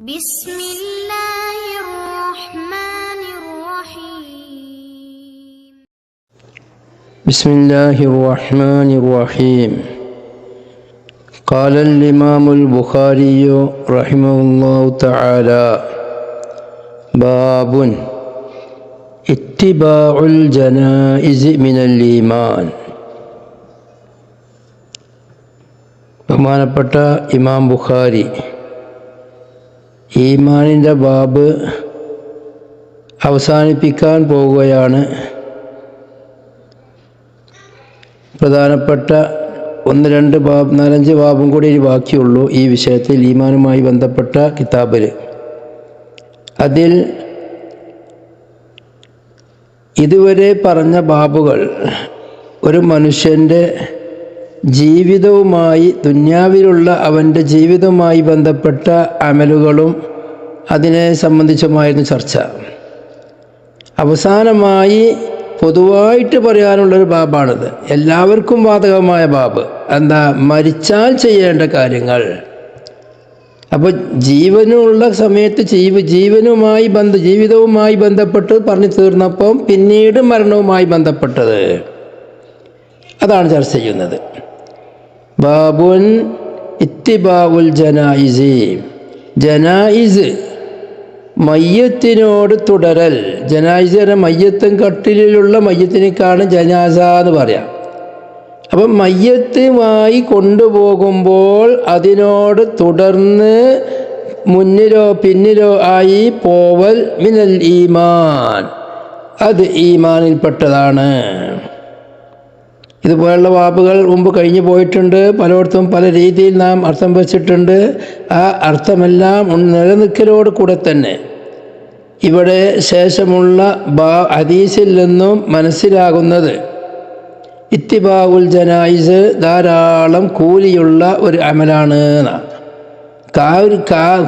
بسم الله الرحمن الرحيم بسم الله الرحمن الرحيم قال الإمام البخاري رحمه الله تعالى باب اتباع الجنائز من الإيمان ബഹുമാനപ്പെട്ട ഇമാം ബുഖാരി ഈമാനിൻ്റെ ബാബ് അവസാനിപ്പിക്കാൻ പോവുകയാണ്. പ്രധാനപ്പെട്ട 1-2 ബാബ് 4-5 ബാബും കൂടി ബാക്കിയുള്ളൂ ഈ വിഷയത്തിൽ, ഈമാനുമായി ബന്ധപ്പെട്ട കിതാബിൽ. അതിൽ ഇതുവരെ പറഞ്ഞ ബാബുകൾ ഒരു മനുഷ്യൻ്റെ ജീവിതവുമായി, ദുന്യാവിലുള്ള അവൻ്റെ ജീവിതവുമായി ബന്ധപ്പെട്ട അമലുകളും അതിനെ സംബന്ധിച്ചുമായിരുന്നു ചർച്ച. അവസാനമായി പൊതുവായിട്ട് പറയാനുള്ളൊരു ബാബാണിത്, എല്ലാവർക്കും ബാധകമായ ബാബ്. എന്താ? മരിച്ചാൽ ചെയ്യേണ്ട കാര്യങ്ങൾ. അപ്പോൾ ജീവനുള്ള സമയത്ത് ജീവിതവുമായി ബന്ധപ്പെട്ട് പറഞ്ഞു തീർന്നപ്പം പിന്നീട് മരണവുമായി ബന്ധപ്പെട്ടത് അതാണ് ചർച്ച ചെയ്യുന്നത്. ബാബുൻ ഇത്തിബാഉൽ ജനായിസ്, ജനായിസ് മയ്യത്തിനോട് തുടരൽ. ജനായിസ് എന്ന മയ്യത്തും കട്ടിലുള്ള മയ്യത്തിനേക്കാണ് ജനാസ എന്ന് പറയാം. അപ്പം മയ്യത്തുമായി കൊണ്ടുപോകുമ്പോൾ അതിനോട് തുടർന്ന് മുന്നിലോ പിന്നിലോ ആയി പോവൽ മിനൽ ഈമാൻ, അത് ഈമാനിൽപ്പെട്ടതാണ്. ഇതുപോലുള്ള വാക്കുകൾ മുമ്പ് കഴിഞ്ഞു പോയിട്ടുണ്ട്. പലയിടത്തും പല രീതിയിൽ നാം അർത്ഥം വച്ചിട്ടുണ്ട്. ആ അർത്ഥമെല്ലാം നിലനിൽക്കലോട് കൂടെ തന്നെ ഇവിടെ ശേഷമുള്ള ഹദീസിൽ നിന്നും മനസ്സിലാകുന്നത് ഇത്തിബാഉൽ ജനായിസ് ധാരാളം കൂലിയുള്ള ഒരു അമലാണ്.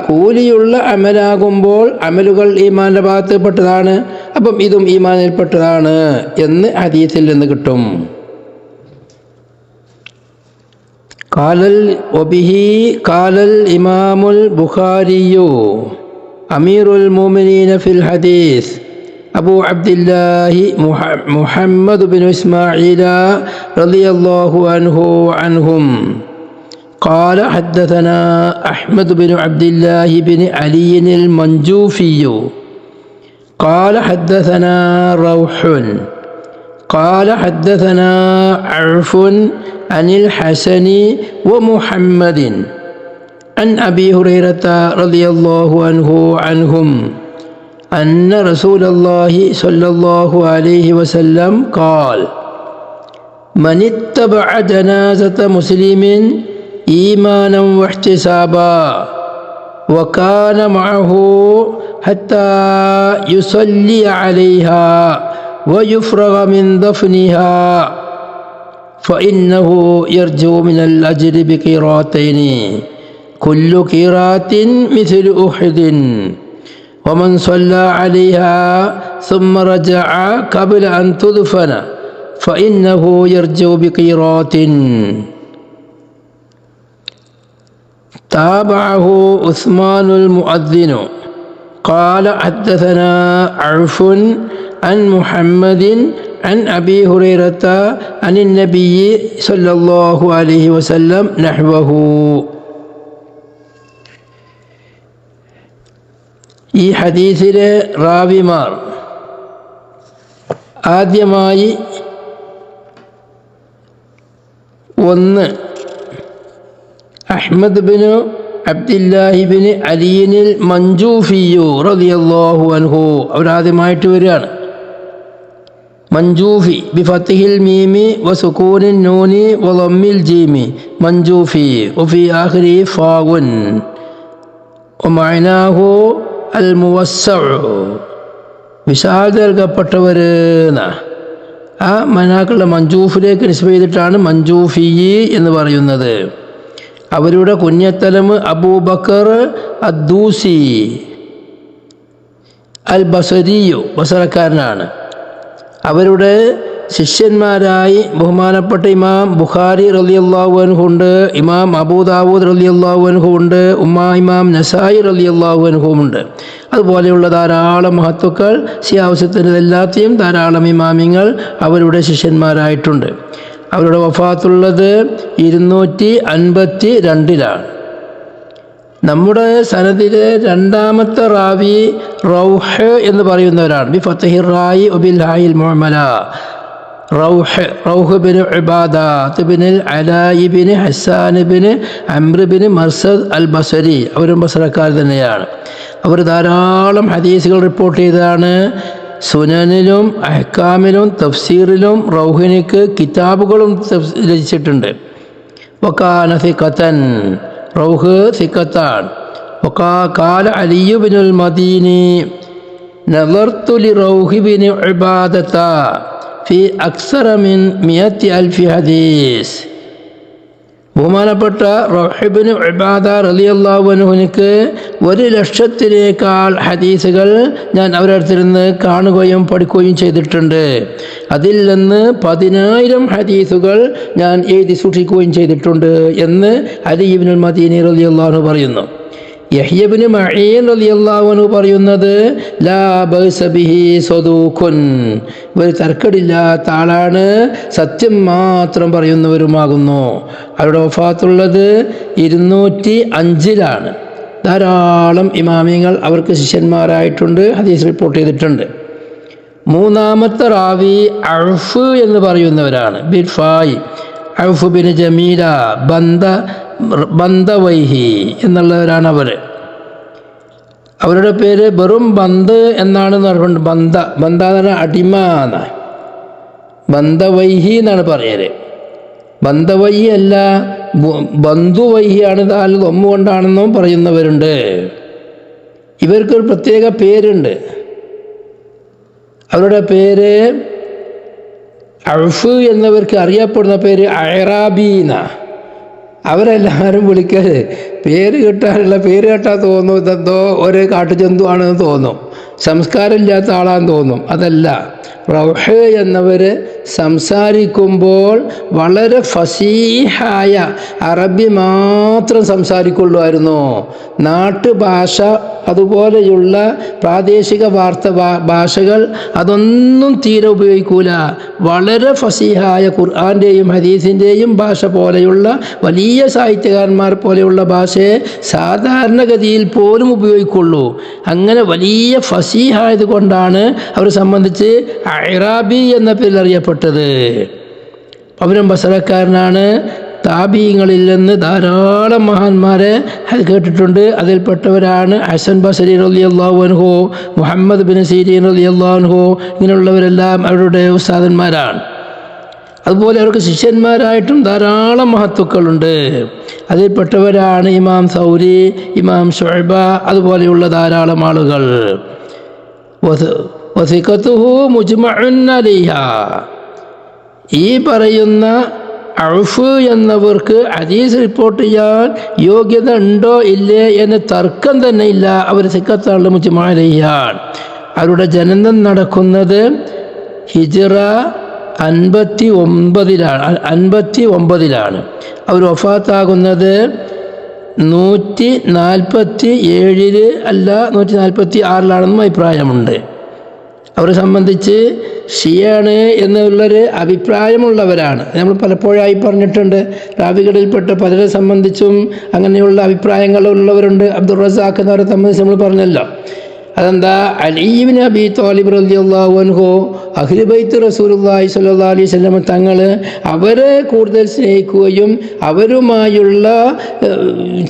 കൂലിയുള്ള അമലാകുമ്പോൾ അമലുകൾ ഈമാനിൻ്റെ ഭാഗത്തിൽപ്പെട്ടതാണ്. അപ്പം ഇതും ഈമാനിൽപ്പെട്ടതാണ് എന്ന് ഹദീസിൽ നിന്ന് കിട്ടും. قال الإمام البخاري أمير المؤمنين في الحديث أبو عبد الله محمد بن إسماعيل رضي الله عنهم قال حدثنا أحمد بن عبد الله بن علي المنجوفي قال حدثنا روح قال حدثنا عرف عن الحسن ومحمد عن أبي هريرة رضي الله عنهم أن رسول الله صلى الله عليه وسلم قال من اتبع جنازة مسلم إيمانا واحتسابا وكان معه حتى يصلي عليها ويفرغ من دفنها فإنه يرجو من الأجر بقيراتين كل قيرات مثل أحد ومن صلى عليها ثم رجع قبل أن تدفن فإنه يرجو بقيرات. تابعه عثمان المؤذن قال حدثنا عرف عن محمد عن أبي هريرة عن النبي صلى الله عليه وسلم نحوه. ഈ ഹദീസിലെ റാവിമാർ ആദ്യമായി 1 അഹ്മദ് ബിൻ അബ്ദുല്ലാഹി ബിൻ അലിയിൽ മഞ്ജൂഫിയു റളിയല്ലാഹു അൻഹു, അവരാദ്യമായിട്ട് വരികയാണ്. മഞ്ജൂഫി ബിഫത്തിഹിൽ മീമി വസുകൂനിൻ നൂനി വളമ്മിൽ ജീമി മഞ്ജൂഫി വഫി ആഖിരി ഫാഉൻ വമഅനാഹു അൽ മുവസ്സഉ, വിശാൽ ദീർഘപ്പെട്ടവർ. ആ മനാക്കുള്ള മഞ്ജൂഫിലേക്ക് നിസ്ബ ചെയ്തിട്ടാണ് മഞ്ജൂഫി എന്ന് പറയുന്നത്. അവരുടെ കുഞ്ഞത്തലം അബൂബക്കർ അദ്ദൂസി അൽ ബസരിയു, ബസറക്കാരനാണ്. അവരുടെ ശിഷ്യന്മാരായി ബഹുമാനപ്പെട്ട ഇമാം ബുഖാരി റളിയല്ലാഹു അൻഹു ഉണ്ട്, ഇമാം അബൂ ദാവൂദ് റളിയല്ലാഹു അൻഹു ഉണ്ട്, ഇമാം നസായി റളിയല്ലാഹു അൻഹു ഉണ്ട്. അതുപോലെയുള്ള ധാരാളം മഹത്തുക്കൾ ആവശ്യത്തിൻ്റെ എല്ലാത്തെയും ധാരാളം ഇമാമിങ്ങൾ അവരുടെ ശിഷ്യന്മാരായിട്ടുണ്ട്. അവരുടെ വഫാത്തുള്ളത് 252-ലാണ്. നമ്മുടെ സനദിലെ രണ്ടാമത്തെ റാവി റൗഹ് എന്ന് പറയുന്നവരാണ്. ബി ഫത്ഹിർ റായി വബിൽ ഹായിൽ മുഅ്മല. റൗഹ് ബിൻ ഇബാദത്ത് ബിൻ അലായി ബിൻ ഹസ്സാൻ ബിൻ അംർ ബിൻ മർസദ് അൽ ബസരി. അവരും ബസറക്കാർ തന്നെയാണ്. അവർ ധാരാളം ഹദീസുകൾ റിപ്പോർട്ട് ചെയ്തതാണ്. സുനനിലും അഹ്കാമിലും തഫ്സീറിലും റൗഹിനിക്ക് കിതാബുകളും രചിച്ചിട്ടുണ്ട്. വകാന സിഖതൻ, റൗഹ് സിഖത്താണ്. ഖാല അലി ബിനുൽ മദീനി നദർതു ലിറൗഹി ബിൻ ഇബാദത ഫി അക്സറ മിൻ 100,000 ഹദീസ്. ബഹുമാനപ്പെട്ട റൗഹ് ബിൻ ഇബാദ റളിയല്ലാഹു അൻഹുവിന് 100,000-ലേക്കാൾ ഹദീസുകൾ ഞാൻ അവരുടെ അടുത്തിരുന്ന് കാണുകയും പഠിക്കുകയും ചെയ്തിട്ടുണ്ട്. അതിൽ നിന്ന് 10,000 ഹദീസുകൾ ഞാൻ എഴുതി സൂക്ഷിക്കുകയും ചെയ്തിട്ടുണ്ട് എന്ന് അലി ഇബ്നുൽ മദീനി റളിയല്ലാഹു അൻഹു പറയുന്നു. യഹ്യ ഇബ്നു മഈൻ റളിയല്ലാഹു അൻഹു പറയുന്നത് ലാ ബഅസ ബിഹി സദൂഖുൻ, ഒരു തർക്കമില്ലാത്ത ആളാണ്, സത്യം മാത്രം പറയുന്നവരുമാകുന്നു. അവരുടെ വഫാത്തുള്ളത് 205-ലാണ്. ധാരാളം ഇമാമിങ്ങൾ അവർക്ക് ശിഷ്യന്മാരായിട്ടുണ്ട്, ഹദീസ് റിപ്പോർട്ട് ചെയ്തിട്ടുണ്ട്. മൂന്നാമത്തെ റാവി ഔഫ് എന്ന് പറയുന്നവരാണ്. ബിൽഫായ് ഔഫ് ബിൻ ജമീല ബന്ദവൈഹി എന്നുള്ളവരാണ് അവർ. അവരുടെ പേര് വെറും ബന്ത് എന്നാണ് പറഞ്ഞിട്ടുണ്ട്. ബന്ദ എന്ന് പറഞ്ഞാൽ അടിമ എന്നാണ്. ബന്ദവൈഹി എന്നാണ് പറയല്. ബന്ദവൈഹി അല്ല, ബന്ധുവൈഹിയാണ്, താല് തൊമ്മ കൊണ്ടാണെന്നും പറയുന്നവരുണ്ട്. ഇവർക്കൊരു പ്രത്യേക പേരുണ്ട്. അവരുടെ പേര് ഔഫ് എന്നവർക്ക് അറിയപ്പെടുന്ന പേര് അയറാബീന. അവരെല്ലാവരും വിളിക്കരുത്, പേര് കേട്ടാൽ തോന്നും ഇതെന്തോ ഒരു കാട്ടുജന്തു ആണെന്ന് തോന്നും, സംസ്കാരമില്ലാത്ത ആളാന്ന് തോന്നും. അതല്ല, റൗഹ് എന്നവർ സംസാരിക്കുമ്പോൾ വളരെ ഫസീഹായ അറബി മാത്രം സംസാരിക്കുള്ളായിരുന്നു. നാട്ടുഭാഷ അതുപോലെയുള്ള പ്രാദേശിക ഭാഷകൾ അതൊന്നും തീരെ ഉപയോഗിക്കൂല. വളരെ ഫസീഹായ ഖുർആൻ്റെയും ഹദീസിൻ്റെയും ഭാഷ പോലെയുള്ള വലിയ സാഹിത്യകാരന്മാർ പോലെയുള്ള ഭാഷയെ സാധാരണഗതിയിൽ പോലും ഉപയോഗിക്കുള്ളൂ. അങ്ങനെ വലിയ ഫസീഹായത് കൊണ്ടാണ് അവരെ സംബന്ധിച്ച് അറാബി എന്ന പേരിൽ അറിയപ്പെട്ടത്. അവരും ബസറക്കാരനാണ്. താബീങ്ങളിൽ നിന്ന് ധാരാളം മഹാന്മാരെ കേട്ടിട്ടുണ്ട്. അതിൽപ്പെട്ടവരാണ് ഹസൻ ബസരി റളിയല്ലാഹു അൻഹു, മുഹമ്മദ് ബിൻ സീരീൻ റളിയല്ലാഹു അൻഹു. ഇങ്ങനെയുള്ളവരെല്ലാം അവരുടെ ഉസ്താദന്മാരാണ്. അതുപോലെ അവർക്ക് ശിഷ്യന്മാരായിട്ടും ധാരാളം മഹത്തുക്കളുണ്ട്. അതിൽപ്പെട്ടവരാണ് ഇമാം സൗരി, ഇമാം ശുഅബ, അതുപോലെയുള്ള ധാരാളം ആളുകൾ. വസിഖതുഹു മുജ്മഉൻ അലൈഹാ. ഈ പറയുന്ന ഔഫ് എന്നവർക്ക് ഹദീസ് റിപ്പോർട്ട് ചെയ്യാൻ യോഗ്യത ഉണ്ടോ ഇല്ലേ എന്ന് തർക്കം തന്നെ ഇല്ല. അവർ സിഖത്താണ്, മുജ്മഉ അലൈഹാൻ. അവരുടെ ജനനം നടക്കുന്നത് ഹിജ്റ 59-ലാണ്. അവർ വഫാത്താകുന്നത് 147 അല്ല 146-ലാണെന്നും അഭിപ്രായമുണ്ട്. അവരെ സംബന്ധിച്ച് ഷിയാണ് എന്നുള്ളൊരു അഭിപ്രായമുള്ളവരാണ്. നമ്മൾ പലപ്പോഴായി പറഞ്ഞിട്ടുണ്ട്. റാവികളിൽപ്പെട്ട പലരെ സംബന്ധിച്ചും അങ്ങനെയുള്ള അഭിപ്രായങ്ങളുള്ളവരുണ്ട്. അബ്ദുർ റസാഖ് എന്നവരെ സംബന്ധിച്ച് നമ്മൾ പറഞ്ഞല്ലോ. അതെന്താ, അലി ഇബ്നു അബീ ത്വാലിബ് റളിയല്ലാഹു അൻഹു അഹ്ലു ബൈത്ത് റസൂലുള്ളാഹി സ്വല്ലല്ലാഹു അലൈഹി വസല്ലം തങ്ങൾ അവരെ കൂടുതൽ സ്നേഹിക്കുകയും അവരുമായുള്ള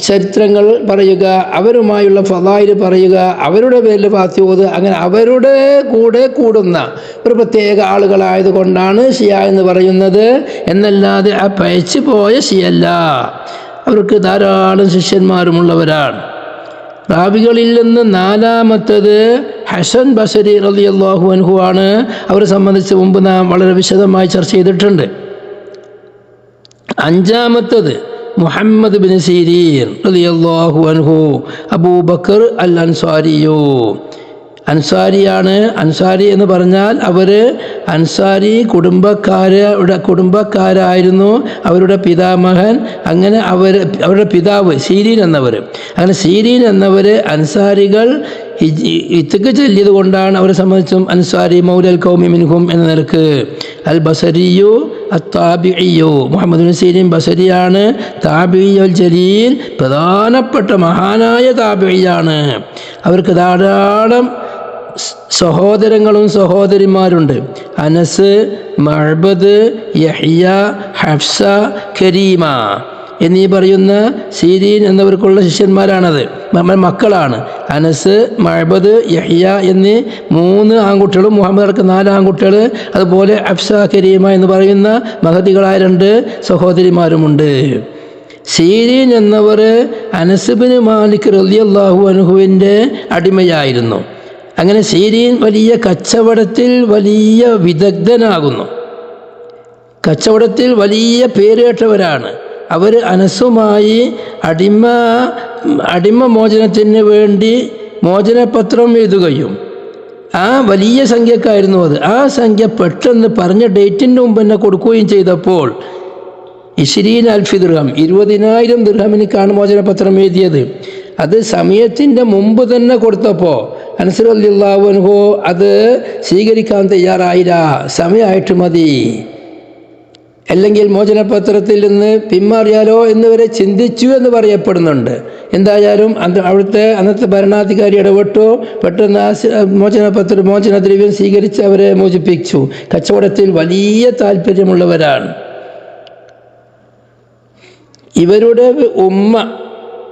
ചരിത്രങ്ങൾ പറയുക, അവരുമായുള്ള ഫളായിൽ പറയുക, അവരുടെ പേരിൽ ഫാത്തിഹ, അങ്ങനെ അവരുടെ കൂടെ കൂടുന്ന ഒരു പ്രത്യേക ആളുകളായതുകൊണ്ടാണ് ഷിയ എന്ന് പറയുന്നത്. എന്നല്ലാതെ ആ പയച്ചു പോയ ഷിയല്ല. അവർക്ക് ധാരാളം ശിഷ്യന്മാരുമുള്ളവരാണ്. റാവികളിൽ നിന്ന് നാലാമത്തത് ഹസൻ ബസരി റളിയല്ലാഹു അൻഹു ആണ്. അവരെ സംബന്ധിച്ച് മുമ്പ് നാം വളരെ വിശദമായി ചർച്ച ചെയ്തിട്ടുണ്ട്. അഞ്ചാമത്തത് മുഹമ്മദ് ബിൻ സീരീൻ റളിയല്ലാഹു അൻഹു, അബൂബക്കർ അൽ അൻസാരിയോ. അൻസാരിയാണ്. അൻസാരി എന്ന് പറഞ്ഞാൽ അവർ അൻസാരി കുടുംബക്കാരായിരുന്നു. അവരുടെ പിതാമഹൻ, അങ്ങനെ അവരുടെ പിതാവ് സീരീൻ എന്നവർ, അങ്ങനെ സീരീൻ എന്നവർ അൻസാരികൾ ഇത്തക്ക് ചൊല്ലിയത് കൊണ്ടാണ് അവരെ സംബന്ധിച്ചും അൻസാരി മൗലൽ ഖൗമി മിൻഹും എന്ന നിലക്ക്. അൽ ബസരിയു അത്താബിഇയ്യു, മുഹമ്മദ് ബിൻ സീരീൻ ബസരിയാണ്. താബിഇയുൽ ജലീൽ, പ്രധാനപ്പെട്ട മഹാനായ താബിഇയാണ്. അവർക്ക് ധാരാളം സഹോദരങ്ങളും സഹോദരിമാരുണ്ട്. അനസ്, മഅബദ്, യഹ്യ, ഹഫ്സ, കരീമ എന്നീ പറയുന്ന സീരീൻ എന്നവർക്കുള്ള ശിഷ്യന്മാരാണത്, മക്കളാണ്. അനസ്, മഅബദ്, യഹ്യ എന്നീ 3 ആൺകുട്ടികളും മുഹമ്മദ് 4 ആൺകുട്ടികൾ, അതുപോലെ ഹഫ്സ, കരീമ എന്ന് പറയുന്ന മഹദികളായ 2 സഹോദരിമാരുമുണ്ട്. സീരീൻ എന്നവർ അനസ് ബിൻ മാലിക് റളിയല്ലാഹു അൻഹുവിൻ്റെ അടിമയായിരുന്നു. അങ്ങനെ സീരീൻ വലിയ കച്ചവടത്തിൽ വലിയ വിദഗ്ധനാകുന്നു, കച്ചവടത്തിൽ വലിയ പേരുകേട്ടവരാണ്. അവർ അനസുമായി അടിമ മോചനത്തിന് വേണ്ടി മോചനപത്രം എഴുതുകയും ആ വലിയ സംഖ്യക്കായിരുന്നു അത്. ആ സംഖ്യ പെട്ടെന്ന് പറഞ്ഞ ഡേറ്റിൻ്റെ മുമ്പ് തന്നെ കൊടുക്കുകയും ചെയ്തപ്പോൾ 20,000 ദിർഹം, 20,000 ദിർഹമിനിക്കാണ് മോചനപത്രം എഴുതിയത്. അത് സമയത്തിൻ്റെ മുമ്പ് തന്നെ കൊടുത്തപ്പോൾ അനസ് റളിയല്ലാഹു അൻഹു അത് സ്വീകരിക്കാൻ തയ്യാറായില്ല. സമയമായിട്ട് മതി, അല്ലെങ്കിൽ മോചനപത്രത്തിൽ നിന്ന് പിന്മാറിയാലോ എന്നിവരെ ചിന്തിച്ചു എന്ന് പറയപ്പെടുന്നുണ്ട്. എന്തായാലും അന്നത്തെ ഭരണാധികാരി ഇടപെട്ടു. പെട്ടെന്ന് ആ മോചനദ്രവ്യം സ്വീകരിച്ച് അവരെ മോചിപ്പിച്ചു. കച്ചവടത്തിൽ വലിയ താല്പര്യമുള്ളവരാണ്. ഇവരുടെ ഉമ്മ,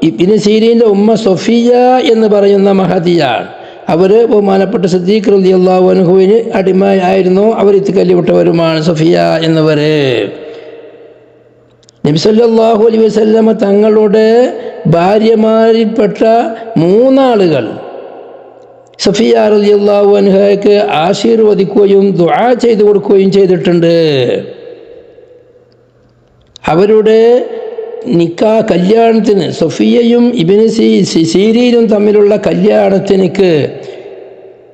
ഇബ്നു സീരീൻ്റെ ഉമ്മ സൊഫിയ എന്ന് പറയുന്ന മഹദിയാണ്. അവർ ബഹുമാനപ്പെട്ട സിദ്ദീഖ് റളിയല്ലാഹു അൻഹുവിന് അടിമയായിരുന്നു. അവർ ഇത്തിക്കല്ലിവിട്ടവരുമാണ് സൊഫിയ എന്നവർ. നബി സല്ലല്ലാഹു അലൈഹി വസല്ലമ തങ്ങളുടെ ഭാര്യമാരിൽപ്പെട്ട 3 ആളുകൾ സഫിയ റളിയല്ലാഹു അൻഹയ്ക്ക് ആശീർവദിക്കുകയും ദുആ ചെയ്തു കൊടുക്കുകയും ചെയ്തിട്ടുണ്ട്. അവരുടെ കല്യാണത്തിന്, സഫിയയും ഇബ്നു സീരീനും തമ്മിലുള്ള കല്യാണത്തിനക്ക്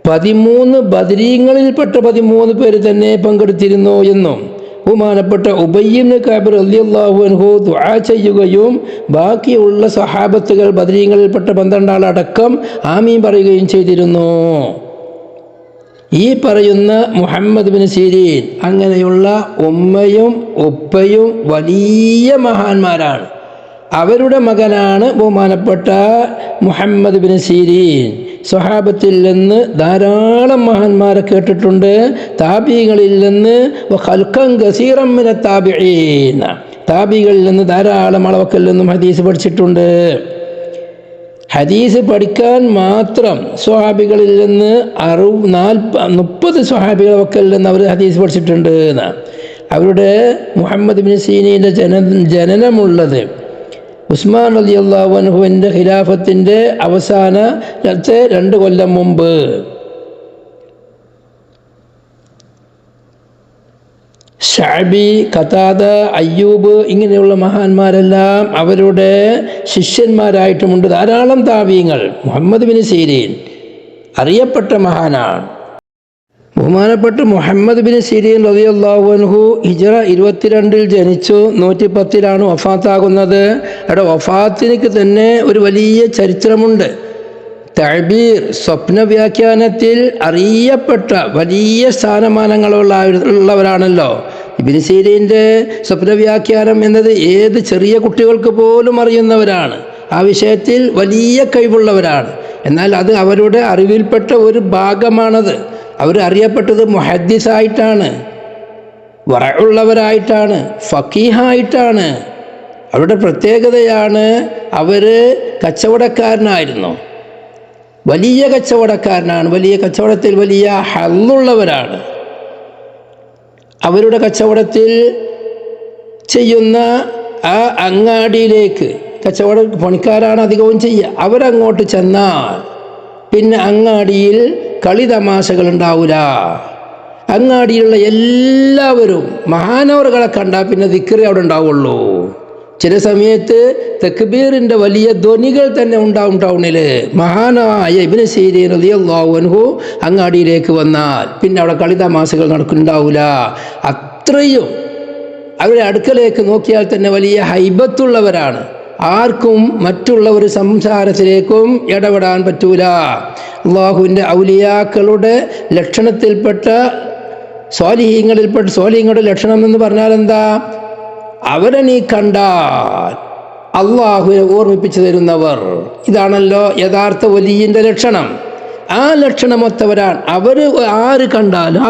13 ബദരീങ്ങളിൽപ്പെട്ട 13 പേര് തന്നെ പങ്കെടുത്തിരുന്നു എന്നും ബഹുമാനപ്പെട്ട ഉബയ്യ് ഇബ്നു കഅബ് റളിയല്ലാഹു അൻഹു ദുആ ചെയ്യുകയും ബാക്കിയുള്ള സഹാബത്തുകൾ ബദരീങ്ങളിൽപ്പെട്ട 12 ആളടക്കം ആമീൻ പറയുകയും ചെയ്തിരുന്നു. ഈ പറയുന്ന മുഹമ്മദ് ബിൻ സീരീൻ അങ്ങനെയുള്ള ഉമ്മയും ഉപ്പയും വലിയ മഹാന്മാരാണ്. അവരുടെ മകനാണ് ബഹുമാനപ്പെട്ട മുഹമ്മദ് ബിൻ സീരീൻ. സ്വഹാബത്തിൽ നിന്ന് ധാരാളം മഹാന്മാരെ കേട്ടിട്ടുണ്ട്. താബികളിൽ നിന്ന് ഖൽഖൻ കസീറൻ മിന താബിഈൻ, താബികളിൽ നിന്ന് ധാരാളം അളവക്കൽ നിന്നും ഹദീസ് പഠിച്ചിട്ടുണ്ട്. ഹദീസ് പഠിക്കാൻ മാത്രം സ്വഹാബികളിൽ നിന്ന് 30 സ്വഹാബികൾ വക്കൽ നിന്ന് അവർ ഹദീസ് പഠിച്ചിട്ടുണ്ട്. അവരുടെ മുഹമ്മദ് ബിൻ സീരീൻ്റെ ജനനമുള്ളത് ഉസ്മാൻ റളിയല്ലാഹു അൻഹുവിൻ്റെ ഖിലാഫത്തിൻ്റെ അവസാനത്തെ 2 കൊല്ലം മുമ്പ്. ഷഅബി, ഖതാദ, അയ്യൂബ് ഇങ്ങനെയുള്ള മഹാന്മാരെല്ലാം അവരുടെ ശിഷ്യന്മാരായിട്ടുമുണ്ട്. ധാരാളം താബീങ്ങൾ. മുഹമ്മദ് ബിൻ സീരീൻ അറിയപ്പെട്ട മഹാനാണ്. ബഹുമാനപ്പെട്ട മുഹമ്മദ് ബിൻ സീരീൻ റളിയല്ലാഹു അൻഹു ഹിജ്റ 22 ജനിച്ചു, 110 വഫാത്താകുന്നത്. അവിടെ വഫാത്തിനക്ക് തന്നെ ഒരു വലിയ ചരിത്രമുണ്ട്. തഅബീർ, സ്വപ്ന വ്യാഖ്യാനത്തിൽ അറിയപ്പെട്ട വലിയ സ്ഥാനമാനങ്ങളുള്ളവരാണല്ലോ. ഇബ്നു സീരീൻ്റെ സ്വപ്ന വ്യാഖ്യാനം എന്നത് ഏത് ചെറിയ കുട്ടികൾക്ക് പോലും അറിയുന്നവരാണ്. ആ വിഷയത്തിൽ വലിയ കഴിവുള്ളവരാണ്. എന്നാൽ അത് അവരുടെ അറിവിൽപ്പെട്ട ഒരു ഭാഗമാണത്. അവർ അറിയപ്പെട്ടത് മുഹദ്ദിസായിട്ടാണ്, വറഉള്ളവരായിട്ടാണ്, ഫഖീഹായിട്ടാണ്. അവരുടെ പ്രത്യേകതയാണ് അവർ കച്ചവടക്കാരനായിരുന്നു, വലിയ കച്ചവടക്കാരനാണ്. വലിയ കച്ചവടത്തിൽ വലിയ ഹള്ളുള്ളവരാണ്. അവരുടെ കച്ചവടത്തിൽ ചെയ്യുന്ന ആ അങ്ങാടിയിലേക്ക് കച്ചവട പണിക്കാരാണ് അധികവും ചെയ്യുക. അവരങ്ങോട്ട് ചെന്നാൽ പിന്നെ അങ്ങാടിയിൽ കളി തമാശകൾ ഉണ്ടാവില്ല. അങ്ങാടിയിലുള്ള എല്ലാവരും മഹാനവറുകളെ കണ്ടാൽ പിന്നെ ദിക്റ് അവിടെ ഉണ്ടാവുള്ളൂ. ചില സമയത്ത് തക്ബീറിൻ്റെ വലിയ ധ്വനികൾ തന്നെ ഉണ്ടാവും ടൗണിൽ. മഹാനായ ഇബ്നു സീരീൻ റളിയല്ലാഹു അൻഹു അങ്ങാടിയിലേക്ക് വന്നാൽ പിന്നെ അവിടെ കളിതമാശകൾ നടക്കുന്നുണ്ടാവില്ല. അത്രയും അവരുടെ അടുക്കലേക്ക് നോക്കിയാൽ തന്നെ വലിയ ഹൈബത്തുള്ളവരാണ്. ആർക്കും മറ്റുള്ളവർ സംസാരത്തിലേക്കും ഇടപെടാൻ പറ്റൂല. അള്ളാഹുവിൻ്റെ ഔലിയാക്കളുടെ ലക്ഷണത്തിൽപ്പെട്ട സ്വാലിഹീങ്ങളുടെ ലക്ഷണം എന്ന് പറഞ്ഞാൽ എന്താ? അവരെ നീ കണ്ടാൽ അള്ളാഹുവിനെ ഓർമ്മിപ്പിച്ചു തരുന്നവർ. ഇതാണല്ലോ യഥാർത്ഥ വലിയൻ്റെ ലക്ഷണം. ആ ലക്ഷണമൊത്തവരാണ് അവർ. ആര് കണ്ടാലും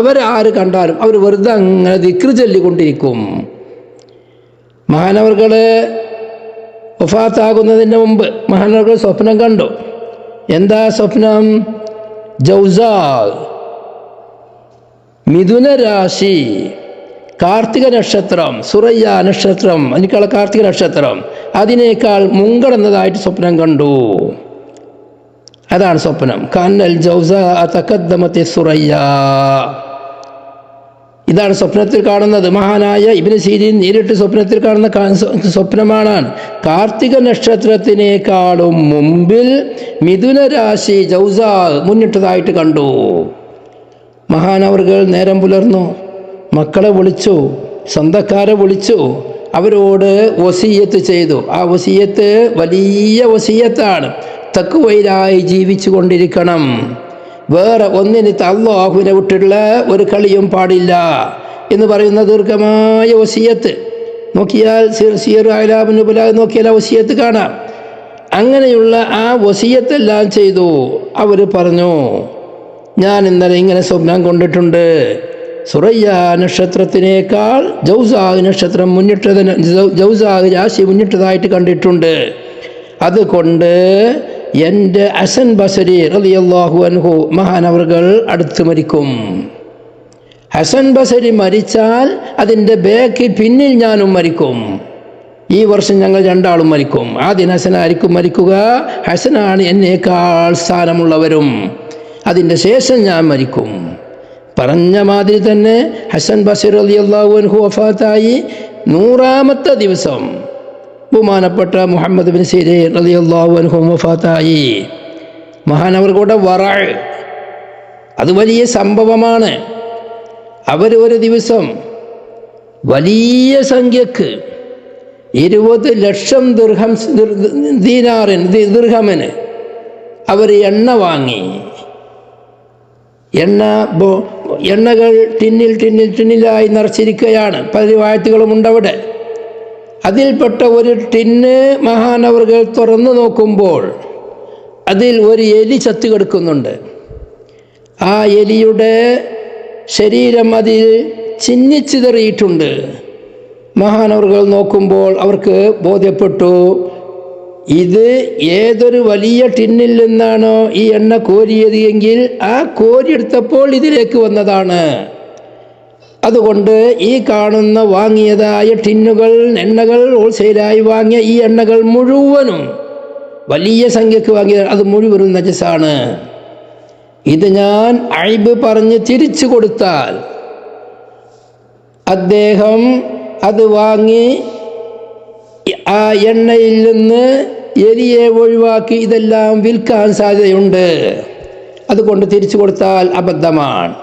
അവർ വെറുതെ അങ്ങനെ ദിക്ർ ചൊല്ലിക്കൊണ്ടിരിക്കും. മഹാനവർകൾ വഫാത്താകുന്നതിന് മുമ്പ് മഹാനവർകൾ സ്വപ്നം കണ്ടു. എന്താ സ്വപ്നം? ജൗസാ, മിഥുന രാശി, കാർത്തിക നക്ഷത്രം, സുറയ്യ നക്ഷത്രം, എനിക്കുള്ള കാർത്തിക നക്ഷത്രം അതിനേക്കാൾ മുൻകടന്നതായിട്ട് സ്വപ്നം കണ്ടു. അതാണ് സ്വപ്നം. കന്നൽ ജൗസ തഖദ്ദമത്തി സുറയ്യ. ഇതാണ് സ്വപ്നത്തിൽ കാണുന്നത്. മഹാനായ ഇബ്നു സീരീൻ നേരിട്ട് സ്വപ്നത്തിൽ കാണുന്ന സ്വപ്നമാണ്. കാർത്തിക നക്ഷത്രത്തിനേക്കാളും മുമ്പിൽ മിഥുന രാശി ജൗസ മുന്നിട്ടതായിട്ട് കണ്ടു. മഹാനവർകൾ നേരം പുലർന്നു, മക്കളെ വിളിച്ചു, സ്വന്തക്കാരെ വിളിച്ചു, അവരോട് വസിയത്ത് ചെയ്തു. ആ വസിയത്ത് വലിയ വസിയത്താണ്. തഖ്വയിലായി ജീവിച്ചു കൊണ്ടിരിക്കണം. വേറെ ഒന്നിന് അല്ലാഹുവിനെ വിട്ടുള്ള ഒരു കളിയും പാടില്ല എന്ന് പറയുന്ന ദീർഘമായ വസിയത്ത് നോക്കിയാൽ സിയർ അഅ്ലാമുൻ നുബല നോക്കിയാൽ ആ വസിയത്ത് കാണാം. അങ്ങനെയുള്ള ആ വസിയത്തെല്ലാം ചെയ്തു. അവർ പറഞ്ഞു, ഞാൻ ഇന്നലെ ഇങ്ങനെ സ്വപ്നം കൊണ്ടിട്ടുണ്ട്. സുറയ്യ നക്ഷത്രത്തിനേക്കാൾ ജൗസാഹ് നക്ഷത്രം മുന്നിട്ടതിന് ജൗസാഹ് രാശി മുന്നിട്ടതായിട്ട് കണ്ടിട്ടുണ്ട്. അതുകൊണ്ട് എൻ്റെ ഹസൻ ബസരി റളിയല്ലാഹു അൻഹു മഹാനവറുകൾ അടുത്ത് മരിക്കും. ഹസൻ ബസരി മരിച്ചാൽ അതിൻ്റെ പിന്നിൽ ഞാനും മരിക്കും. ഈ വർഷം ഞങ്ങൾ രണ്ടാളും മരിക്കും. ആദ്യം ഹസനായിരിക്കും മരിക്കുക. ഹസനാണ് എന്നേക്കാൾ സ്ഥാനമുള്ളവരും. അതിൻ്റെ ശേഷം ഞാൻ മരിക്കും. പറഞ്ഞ മാതിരി തന്നെ ഹസൻ ബസരി റളിയല്ലാഹു അൻഹു വഫാത്തായി 100ാമത്തെ ദിവസം ബഹുമാനപ്പെട്ട മുഹമ്മദ് ബിൻ സീരീൻ റളിയല്ലാഹു അൻഹു വഫാത്തായി. മഹാനവർകളുടെ വറഅ് അത് വലിയ സംഭവമാണ്. അവർ ഒരു ദിവസം വലിയ സംഖ്യക്ക് 20 ലക്ഷം ദിർഹമിന് അവർ എണ്ണ വാങ്ങി. എണ്ണകൾ ടിന്നിലായി നിറച്ചിരിക്കുകയാണ്. പല റിവായത്തുകളും ഉണ്ടവിടെ. അതിൽപ്പെട്ട ഒരു ടിന്ന് മഹാനവറുകൾ തുറന്നു നോക്കുമ്പോൾ അതിൽ ഒരു എലി ചത്തു കിടക്കുന്നുണ്ട്. ആ എലിയുടെ ശരീരം അതിൽ ചിന്നിച്ചിതറിയിട്ടുണ്ട്. മഹാനവറുകൾ നോക്കുമ്പോൾ അവർക്ക് ബോധ്യപ്പെട്ടു, ഇത് ഏതൊരു വലിയ ടിന്നിൽ നിന്നാണോ ഈ എണ്ണ കോരിയത് എങ്കിൽ ആ കോരിയെടുത്തപ്പോൾ ഇതിലേക്ക് വന്നതാണ്. അതുകൊണ്ട് ഈ കാണുന്ന വാങ്ങിയതായ ടിന്നുകൾ, എണ്ണകൾ ഹോൾസെയിലായി വാങ്ങിയ ഈ എണ്ണകൾ മുഴുവനും വലിയ സംഖ്യക്ക് വാങ്ങിയ അത് മുഴുവനും നജസാണ്. ഇത് ഞാൻ ഐബ് പറഞ്ഞ് തിരിച്ചു കൊടുത്താൽ അദ്ദേഹം അത് വാങ്ങി ആ എണ്ണയിൽ നിന്ന് എലിയെ ഒഴിവാക്കി ഇതെല്ലാം വിൽക്കാൻ സാധ്യതയുണ്ട്. അതുകൊണ്ട് തിരിച്ചു കൊടുത്താൽ അബദ്ധമാണ്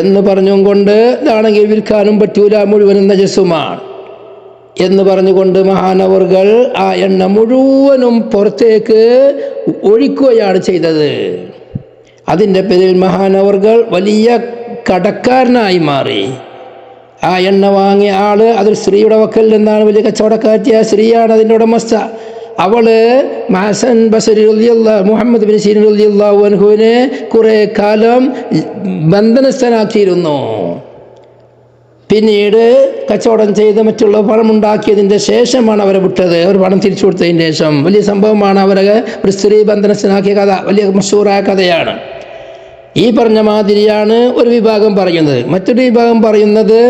എന്ന് പറഞ്ഞുകൊണ്ട് ഇതാണെങ്കിൽ വിൽക്കാനും പറ്റൂല, മുഴുവനും നജസുമാണ് എന്ന് പറഞ്ഞുകൊണ്ട് മഹാനവറുകൾ ആ എണ്ണ മുഴുവനും പുറത്തേക്ക് ഒഴിക്കുകയാണ് ചെയ്തത്. അതിൻ്റെ പേരിൽ മഹാനവറുകൾ വലിയ കടക്കാരനായി മാറി. ആ എണ്ണ വാങ്ങിയ ആള് അതൊരു സ്ത്രീയുടെ വക്കൽ നിന്നാണ്, വലിയ കച്ചവടക്കാരിയായ സ്ത്രീയാണ് അതിൻ്റെ ഉടമസ്ഥ. അവള് ഹസൻ ബസരി മുഹമ്മദ് ബിൻ സീരീൻ റളിയല്ലാഹു അൻഹുവിനെ കുറെ കാലം ബന്ധനസ്ഥനാക്കിയിരുന്നു. പിന്നീട് കച്ചവടം ചെയ്ത് മറ്റുള്ള പണമുണ്ടാക്കിയതിൻ്റെ ശേഷമാണ് അവരെ വിട്ടത്. അവർ പണം തിരിച്ചു കൊടുത്തതിന് ശേഷം വലിയ സംഭവമാണ്. അവരെ ഒരു സ്ത്രീ ബന്ധനസ്ഥനാക്കിയ കഥ വലിയ മഷൂറായ കഥയാണ്. ഈ പറഞ്ഞ മാതിരിയാണ് ഒരു വിഭാഗം പറയുന്നത്. മറ്റൊരു വിഭാഗം പറയുന്നത്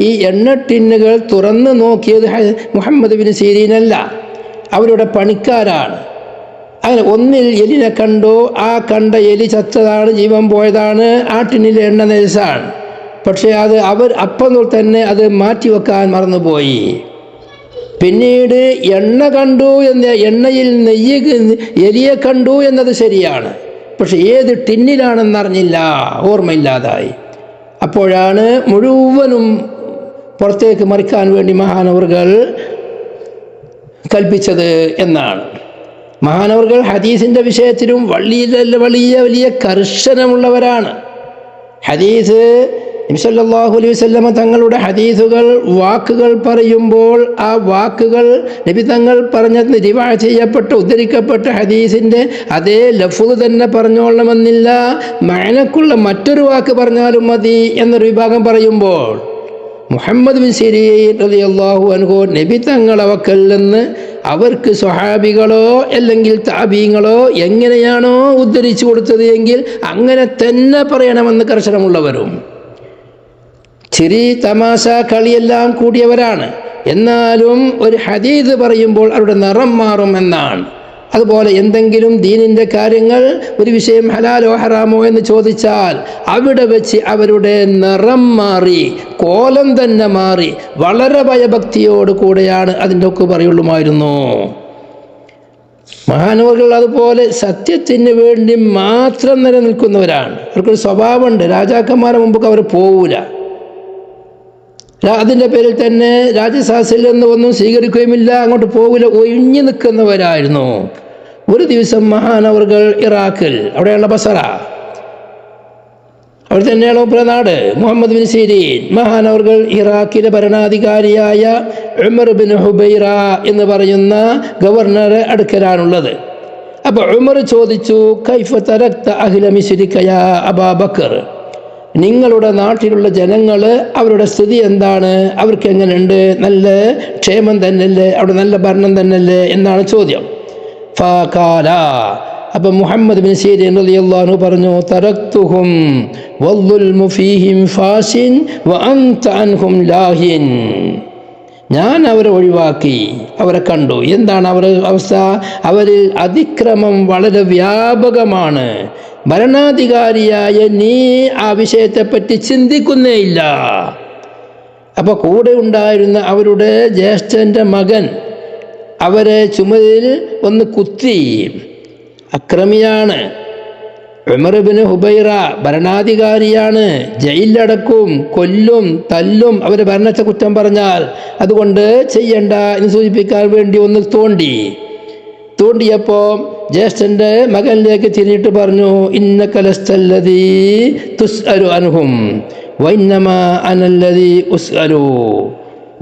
ഈ എണ്ണ ടിന്നുകൾ തുറന്നു നോക്കിയത് മുഹമ്മദ് ബിൻ സീരീനല്ല, അവരുടെ പണിക്കാരാണ്. അങ്ങനെ ഒന്നിൽ എലിനെ കണ്ടു, ആ കണ്ട എലി ചത്തതാണ്, ജീവൻ പോയതാണ്, ആ ടിന്നിലെ എണ്ണ നജസാണ്. പക്ഷേ അത് അവർ അപ്പം തന്നെ അത് മാറ്റിവെക്കാൻ മറന്നുപോയി. പിന്നീട് എണ്ണ കണ്ടു എണ്ണയിൽ എലിയെ കണ്ടു എന്നത് ശരിയാണ്, പക്ഷെ ഏത് ടിന്നിലാണെന്നറിഞ്ഞില്ല, ഓർമ്മയില്ലാതായി. അപ്പോഴാണ് മുഴുവനും പുറത്തേക്ക് മറിക്കാൻ വേണ്ടി മഹാനവറുകൾ കൽപ്പിച്ചത് എന്നാണ്. മഹാനവറുകൾ ഹദീസിൻ്റെ വിഷയത്തിലും വലിയ കർശനമുള്ളവരാണ്. ഹദീസ് നബി സല്ലല്ലാഹു അലൈഹി വസല്ലമ തങ്ങളുടെ ഹദീസുകൾ, വാക്കുകൾ പറയുമ്പോൾ ആ വാക്കുകൾ നബി തങ്ങൾ പറഞ്ഞത് റിവായത്ത് ചെയ്യപ്പെട്ട ഉദ്ധരിക്കപ്പെട്ട ഹദീസിൻ്റെ അതേ ലഫ്ള് തന്നെ പറഞ്ഞോളണമെന്നില്ല, മഅനക്കുള്ള മറ്റൊരു വാക്ക് പറഞ്ഞാലും മതി എന്നൊരു വിഭാഗം പറയുമ്പോൾ മുഹമ്മദ് ബിൻ സിരീൻ റളിയല്ലാഹു അൻഹു നബി തങ്ങളെ വക്കൽ നിന്ന് അവർക്ക് സ്വഹാബികളോ അല്ലെങ്കിൽ താബീങ്ങളോ എങ്ങനെയാണോ ഉദ്ധരിച്ചു കൊടുത്തത് എങ്കിൽ അങ്ങനെ തന്നെ പറയണമെന്ന് കർശനമുള്ളവരും, ചിരി തമാശ കളിയെല്ലാം കൂടിയവരാണ്. എന്നാലും ഒരു ഹദീസ് പറയുമ്പോൾ അവരുടെ നിറം മാറും എന്നാണ്. അതുപോലെ എന്തെങ്കിലും ദീനിൻ്റെ കാര്യങ്ങൾ, ഒരു വിഷയം ഹലാലോ ഹറാമോ എന്ന് ചോദിച്ചാൽ അവിടെ വെച്ച് അവരുടെ നിറം മാറി, കോലം തന്നെ മാറി, വളരെ ഭയഭക്തിയോട് കൂടെയാണ് അതിൻ്റെ ഒക്കെ പറയുള്ളുമായിരുന്നു. മഹാനവറുകൾ അതുപോലെ സത്യത്തിന് വേണ്ടി മാത്രം നിലനിൽക്കുന്നവരാണ്. അവർക്കൊരു സ്വഭാവമുണ്ട്, രാജാക്കന്മാരെ മുമ്പ് അവർ പോവില്ല. അതിൻ്റെ പേരിൽ തന്നെ രാജസാസിൽ നിന്ന് ഒന്നും സ്വീകരിക്കുകയുമില്ല, അങ്ങോട്ട് പോകില്ല, ഒഴിഞ്ഞു നിൽക്കുന്നവരായിരുന്നു. ഒരു ദിവസം മഹാനവറുകൾ ഇറാഖിൽ, അവിടെയുള്ള ബസറ, അവിടെ തന്നെയാണ് നാട്, മുഹമ്മദ് ബിൻ സിരീൻ മഹാനവറുകൾ ഇറാഖിലെ ഭരണാധികാരിയായ ഉമർ ബിൻ ഹുബൈറ എന്ന് പറയുന്ന ഗവർണറെ അടുക്കലാണുള്ളത്. അപ്പോൾ ഉമർ ചോദിച്ചു, കൈഫ തരക്ത അഹ്ല മിസ്രിക യാ അബാ ബക്കർ, നിങ്ങളുടെ നാട്ടിലുള്ള ജനങ്ങൾ, അവരുടെ സ്ഥിതി എന്താണ്, അവർക്ക് എങ്ങനെയുണ്ട്, നല്ല ക്ഷേമം തന്നെയല്ലേ, അവിടെ നല്ല ഭരണം തന്നെയല്ലേ എന്നാണ് ചോദ്യം. ഫഖാല, അപ്പം മുഹമ്മദ് ബിൻ സിരീൻ റളിയല്ലാഹു അൻഹു പറഞ്ഞു, തറക്തുഹും വദ്ദുൽമു ഫീഹിം ഫാശിൻ വഅൻത അൻഹും ലാഹിൻ, ഞാൻ അവരെ ഒഴിവാക്കി, അവരെ കണ്ടു. എന്താണ് അവരുടെ അവസ്ഥ? അവരിൽ അതിക്രമം വളരെ വ്യാപകമാണ്. ഭരണാധികാരിയായ നീ ആ വിഷയത്തെപ്പറ്റി ചിന്തിക്കുന്നേയില്ല. അപ്പോൾ കൂടെ ഉണ്ടായിരുന്ന അവരുടെ ജ്യേഷ്ഠൻ്റെ മകൻ അവരെ ചുമലിൽ ഒന്ന് കുത്തി, അക്രമിയാണ്. ഉമർ ബിൻ ഹുബൈറ ഭരണാധികാരിയാണ്, ജയിലിലടക്കും, കൊല്ലും, തല്ലും അവരെ ഭരണത്തെ കുറ്റം പറഞ്ഞാൽ. അതുകൊണ്ട് ചെയ്യണ്ട എന്ന് സൂചിപ്പിക്കാൻ വേണ്ടി ഒന്ന് തോണ്ടിയപ്പോൾ ജ്യേഷ്ഠൻ്റെ മകനിലേക്ക് തിരിഞ്ഞിട്ട് പറഞ്ഞു, ഇന്നക ലസ്തല്ലദീ തുസ്അലു അൻഹും വഇന്നമാ അനല്ലദീ ഉസ്അലു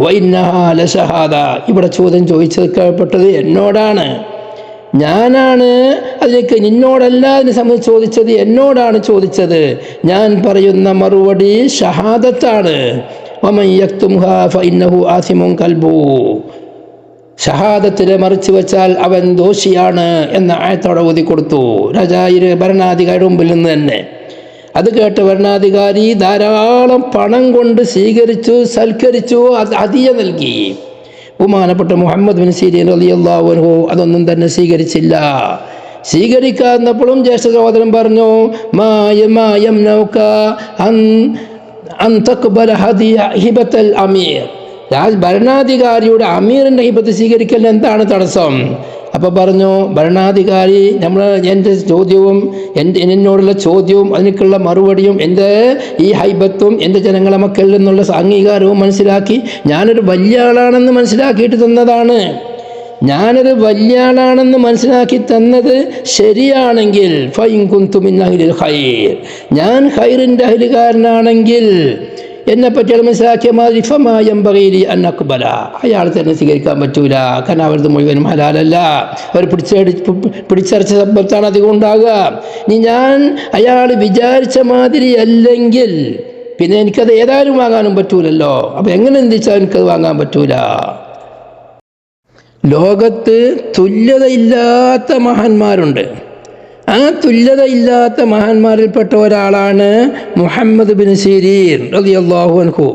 വഇന്നഹാ ലശഹാദ. ഇവിടെ ചോദ്യം ചോദിച്ചത് എന്നോടാണ്, ഞാനാണ് അതിലേക്ക്, നിന്നോടല്ല അതിനെ സംബന്ധിച്ച് ചോദിച്ചത്, എന്നോടാണ് ചോദിച്ചത്. ഞാൻ പറയുന്ന മറുപടി ഷഹാദത്താണ്. വമൻ യക്തുംഹാ ഫഇന്നഹു ആസിമുൻ ഖൽബു, ഷഹാദത്തിനെ മറിച്ചു വെച്ചാൽ അവൻ ദോഷിയാണ് എന്ന ആയത്തോടെ ഓതി കൊടുത്തു ഭരണാധികാരിയുടെ മുമ്പിൽ നിന്ന് തന്നെ. അത് കേട്ട് ഭരണാധികാരി ധാരാളം പണം കൊണ്ട് സ്വീകരിച്ചു, സൽക്കരിച്ചു, ഹദിയ നൽകി. ബഹുമാനപ്പെട്ട മുഹമ്മദ് ബിൻ സിരീൻ റളിയല്ലാഹു അൻഹു അതൊന്നും തന്നെ സ്വീകരിച്ചില്ല. സ്വീകരിക്കാന്നപ്പോഴും ജ്യേഷ്ഠ സഹോദരൻ പറഞ്ഞു, ഹിബത്തൽ അമീർ, ഭരണാധികാരിയുടെ അമീറിൻ്റെ ഹിബത്ത് സ്വീകരിക്കൽ എന്താണ് തടസ്സം? അപ്പോൾ പറഞ്ഞു, ഭരണാധികാരി എൻ്റെ ചോദ്യവും എന്നോടുള്ള ചോദ്യവും അതിനൊക്കെയുള്ള മറുപടിയും എൻ്റെ ഈ ഹൈബത്തും എൻ്റെ ജനങ്ങളെ മക്കളിൽ നിന്നുള്ള അംഗീകാരവും മനസ്സിലാക്കി ഞാനൊരു വലിയ ആളാണെന്ന് മനസ്സിലാക്കിയിട്ട് തന്നതാണ്. ഞാനൊരു വലിയ ആളാണെന്ന് മനസ്സിലാക്കി തന്നത് ശരിയാണെങ്കിൽ ഫൈൻ കുന്തു മിൻ അഹ്ലിൽ ഖൈർ, ഞാൻ ഖൈറിൻ്റെ അഹ്ലുകാരനാണെങ്കിൽ എന്നെപ്പറ്റി മനസ്സിലാക്കിയ മാതിരി ഫമായംബഗീലി അൻ അഖ്ബല, അയാൾ തന്നെ സ്വീകരിക്കാൻ പറ്റൂല. കാരണം അവരത് മുഴുവനും ഹലാലല്ല, അവർ പിടിച്ചടച്ച സമ്പത്താണ് അധികം ഉണ്ടാകുക. ഇനി ഞാൻ അയാൾ വിചാരിച്ച മാതിരി അല്ലെങ്കിൽ പിന്നെ എനിക്കത് ഏതായാലും വാങ്ങാനും പറ്റൂലല്ലോ. അപ്പം എങ്ങനെ എന്തിച്ചാൽ എനിക്കത് വാങ്ങാൻ പറ്റൂല. ലോകത്ത് തുല്യതയില്ലാത്ത മഹാന്മാരുണ്ട്. ആ തുല്യതയില്ലാത്ത മഹാന്മാരിൽപ്പെട്ട ഒരാളാണ് മുഹമ്മദ് ബിൻ സിരീൻ റളിയല്ലാഹു അൻഹു.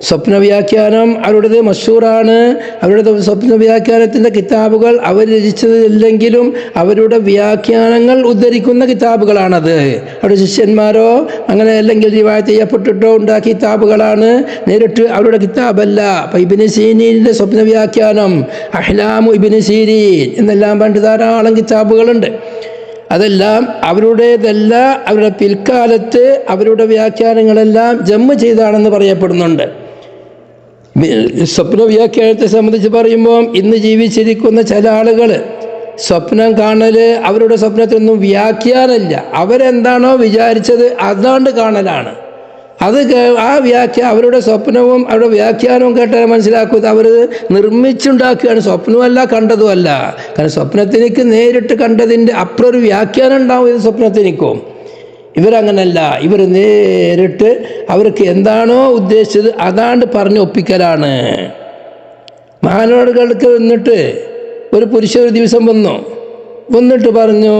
സ്വപ്ന വ്യാഖ്യാനം അവരുടേത് മശൂറാണ്. അവരുടെ സ്വപ്ന വ്യാഖ്യാനത്തിൻ്റെ കിതാബുകൾ അവർ രചിച്ചതില്ലെങ്കിലും അവരുടെ വ്യാഖ്യാനങ്ങൾ ഉദ്ധരിക്കുന്ന കിതാബുകളാണത്. അവരുടെ ശിഷ്യന്മാരോ അങ്ങനെ അല്ലെങ്കിൽ റിവായത്ത് ചെയ്യപ്പെട്ടിട്ടോ ഉണ്ടാക്കിയ കിതാബുകളാണ്, നേരിട്ട് അവരുടെ കിതാബല്ല. അപ്പം ഇബ്നു സീരീനിൻ്റെ സ്വപ്ന വ്യാഖ്യാനം, അഹ്ലാമു ഇബ്നു സീരീൻ എന്നെല്ലാം പറഞ്ഞിട്ട് ധാരാളം കിതാബുകളുണ്ട്. അതെല്ലാം അവരുടേതല്ല, അവരുടെ പിൽക്കാലത്ത് അവരുടെ വ്യാഖ്യാനങ്ങളെല്ലാം ജമ്മ് ചെയ്താണെന്ന് പറയപ്പെടുന്നുണ്ട്. സ്വപ്ന വ്യാഖ്യാനത്തെ സംബന്ധിച്ച് പറയുമ്പോൾ ഇന്ന് ജീവിച്ചിരിക്കുന്ന ചില ആളുകൾ സ്വപ്നം കാണൽ അവരുടെ സ്വപ്നത്തിനൊന്നും വ്യാഖ്യാനമില്ല, അവരെന്താണോ വിചാരിച്ചത് അതാണ്ട് കാണലാണ്. അവരുടെ സ്വപ്നവും അവരുടെ വ്യാഖ്യാനവും കേട്ടാൽ മനസ്സിലാക്കുക അവർ നിർമ്മിച്ചുണ്ടാക്കുകയാണ്, സ്വപ്നമല്ല കണ്ടതുമല്ല. കാരണം സ്വപ്നത്തിനിക്ക് നേരിട്ട് കണ്ടതിൻ്റെ അപ്പുറം വ്യാഖ്യാനം ഉണ്ടാവും ഇത് സ്വപ്നത്തിനിക്കും. ഇവരങ്ങനല്ല, ഇവർ നേരിട്ട് അവർക്ക് എന്താണോ ഉദ്ദേശിച്ചത് അതാണ്ട് പറഞ്ഞ് ഒപ്പിക്കലാണ്. മഹാനോടുകൾക്ക് വന്നിട്ട് ഒരു പുരുഷൻ ഒരു ദിവസം വന്നിട്ട് പറഞ്ഞു,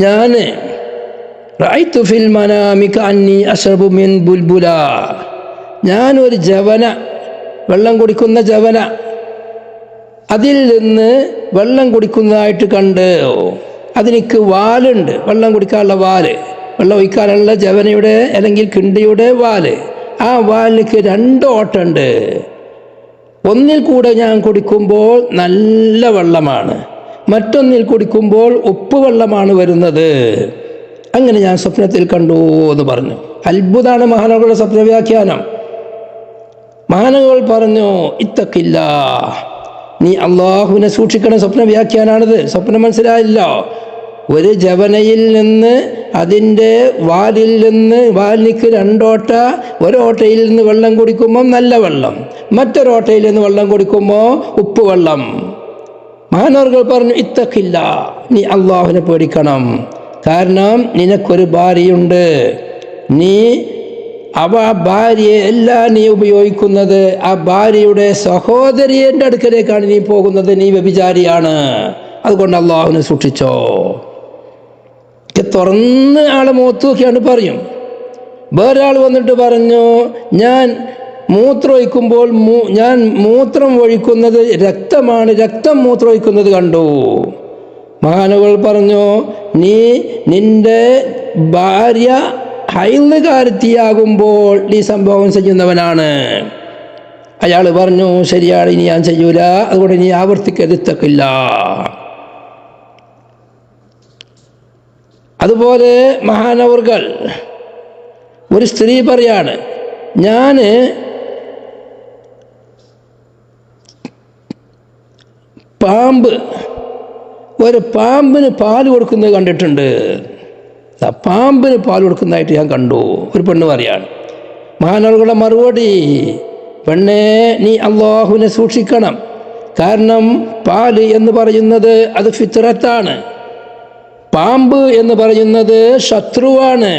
ഞാൻ റഅയ്തു ഫിൽ മനാമി കഅന്നി അശ്റബു മിൻ ബുൽബുല, ഞാനൊരു ജവന, വെള്ളം കുടിക്കുന്ന ജവന, അതിൽ നിന്ന് വെള്ളം കുടിക്കുന്നതായിട്ട് കണ്ട്. അതിനിക്ക് വാലുണ്ട്, വെള്ളം കുടിക്കാനുള്ള വാല്, വെള്ളം ഒഴിക്കാനുള്ള ജവനയുടെ അല്ലെങ്കിൽ കിണ്ടിയുടെ വാല്. ആ വാലിക്ക് 2 ഓട്ടമുണ്ട്. ഒന്നിൽ കൂടെ ഞാൻ കുടിക്കുമ്പോൾ നല്ല വെള്ളമാണ്, മറ്റൊന്നിൽ കുടിക്കുമ്പോൾ ഉപ്പ് വെള്ളമാണ് വരുന്നത്. അങ്ങനെ ഞാൻ സ്വപ്നത്തിൽ കണ്ടു എന്ന് പറഞ്ഞു. അത്ഭുതമാണ് മഹാനവറുകളുടെ സ്വപ്ന വ്യാഖ്യാനം. മഹാനവറുകൾ പറഞ്ഞു, ഇത്തഖില്ല, നീ അള്ളാഹുവിനെ സൂക്ഷിക്കണം. സ്വപ്ന വ്യാഖ്യാനാണിത്, സ്വപ്നം മനസ്സിലായില്ലോ. ഒരു ജവനയിൽ നിന്ന് അതിൻ്റെ വാലിൽ നിന്ന് വാലിനിക്ക് 2 ഓട്ട, ഒരോട്ടയിൽ നിന്ന് വെള്ളം കുടിക്കുമ്പോൾ നല്ല വെള്ളം, മറ്റൊരോട്ടയിൽ നിന്ന് വെള്ളം കുടിക്കുമ്പോൾ ഉപ്പ് വെള്ളം. മഹാനവറുകൾ പറഞ്ഞു, ഇത്തഖില്ല, നീ അള്ളാഹുവിനെ പേടിക്കണം. കാരണം നിനക്കൊരു ഭാര്യയുണ്ട്, നീ ആ ഭാര്യയെ എല്ലാം നീ ഉപയോഗിക്കുന്നത് ആ ഭാര്യയുടെ സഹോദരിയുടെ അടുക്കലേക്കാണ് നീ പോകുന്നത്, നീ വ്യഭിചാരിയാണ്. അതുകൊണ്ട് അള്ളാഹുവിനെ സൂക്ഷിച്ചോ. തുറന്ന് ആളെ മുഖത്ത് നോക്കിയാണ് പറയും. വേറൊരാൾ വന്നിട്ട് പറഞ്ഞു, ഞാൻ മൂത്രം ഒഴിക്കുമ്പോൾ ഞാൻ മൂത്രം ഒഴിക്കുന്നത് രക്തമാണ്, രക്തം മൂത്രം ഒഴിക്കുന്നത് കണ്ടു. മഹാനുകൾ പറഞ്ഞു, നീ നിന്റെ ഭാര്യ ഹൈലുകാരത്തിയാകുമ്പോൾ ഈ സംഭവം ചെയ്യുന്നവനാണ്. അയാൾ പറഞ്ഞു, ശരിയാണ്, ഇനി ഞാൻ ചെയ്യൂല, അതുകൊണ്ട് ഇനി ആവർത്തിക്കരുത്തക്കില്ല. അതുപോലെ മഹാനവറുകൾ ഒരു സ്ത്രീ പറയാണ്, ഞാൻ ഒരു പാമ്പിന് പാല് കൊടുക്കുന്നത് കണ്ടിട്ടുണ്ട്. പാമ്പിന് പാൽ കൊടുക്കുന്നതായിട്ട് ഞാൻ കണ്ടു. ഒരു പെണ്ണ് പറയാണ്. മഹാനവറുകളുടെ മറുപടി, പെണ്ണേ, നീ അള്ളാഹുവിനെ സൂക്ഷിക്കണം. കാരണം പാല് എന്ന് പറയുന്നത് അത് ഫിത്രത്താണ്, പാമ്പ് എന്ന് പറയുന്നത് ശത്രുവാണ്.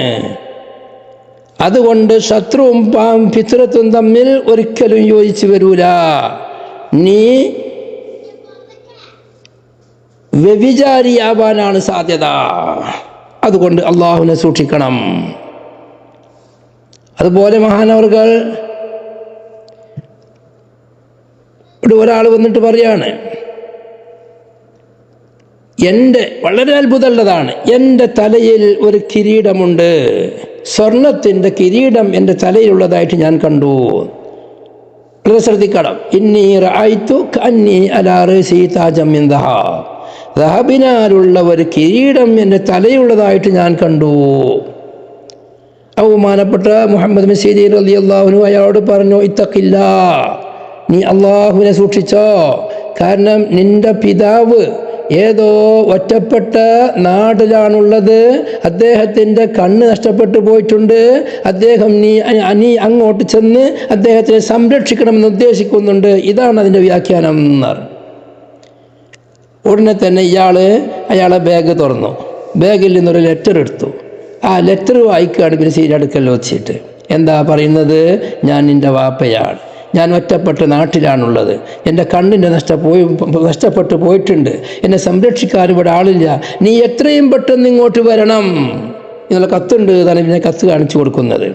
അതുകൊണ്ട് ശത്രുവും ഫിത്രത്തും തമ്മിൽ ഒരിക്കലും യോജിച്ച് വരൂല. നീ വ്യഭിചാരിയാവാനാണ് സാധ്യത. അതുകൊണ്ട് അള്ളാഹുവിനെ സൂക്ഷിക്കണം. അതുപോലെ മഹാനവറുകൾ ഒരാൾ വന്നിട്ട് പറയാണ്, വളരെ അത്ഭുതമുള്ളതാണ്, എൻ്റെ തലയിൽ ഒരു കിരീടമുണ്ട്, സ്വർണത്തിൻ്റെ കിരീടം എൻ്റെ തലയിലുള്ളതായിട്ട് ഞാൻ കണ്ടു. ശ്രദ്ധിക്കണം. ഇന്നി റഅയ്തു കഅന്നി അലാ റഅസി താജം മിൻ ദഹബ്, ദഹബിനാലുള്ള ഒരു കിരീടം എൻ്റെ തലയുള്ളതായിട്ട് ഞാൻ കണ്ടു. ബഹുമാനപ്പെട്ട മുഹമ്മദ് ബിൻ സിരീൻ റളിയല്ലാഹു അൻഹു അയാളോട് പറഞ്ഞു, ഇത്തഖില്ലാ, നീ അള്ളാഹുവിനെ സൂക്ഷിച്ചോ. കാരണം നിന്റെ പിതാവ് ഏതോ ഒറ്റപ്പെട്ട നാട്ടിലാണുള്ളത്, അദ്ദേഹത്തിൻ്റെ കണ്ണ് നഷ്ടപ്പെട്ടു പോയിട്ടുണ്ട്, അദ്ദേഹം നീ അങ്ങോട്ട് ചെന്ന് അദ്ദേഹത്തിനെ സംരക്ഷിക്കണമെന്ന് ഉദ്ദേശിക്കുന്നുണ്ട്. ഇതാണ് അതിൻ്റെ വ്യാഖ്യാനം എന്ന്. ഉടനെ തന്നെ അയാളെ ബാഗ് തുറന്നു, ബാഗിൽ നിന്നൊരു ലെറ്റർ എടുത്തു. ആ ലെറ്റർ വായിക്കുകയാണ് ഇബ്നു സീരീൻ അടുക്കൽ വെച്ചിട്ട്. എന്താ പറയുന്നത്? ഞാൻ നിൻ്റെ വാപ്പയാണ്, ഞാൻ ഒറ്റപ്പെട്ട നാട്ടിലാണുള്ളത്, എൻ്റെ കണ്ണിൻ്റെ നഷ്ടപ്പെട്ടു പോയിട്ടുണ്ട്, എന്നെ സംരക്ഷിക്കാൻ ഇവിടെ ആളില്ല, നീ എത്രയും പെട്ടെന്ന് ഇങ്ങോട്ട് വരണം എന്നുള്ള കത്തുണ്ട് എന്നാണ് പിന്നെ കത്ത് കാണിച്ചു കൊടുക്കുന്നത്.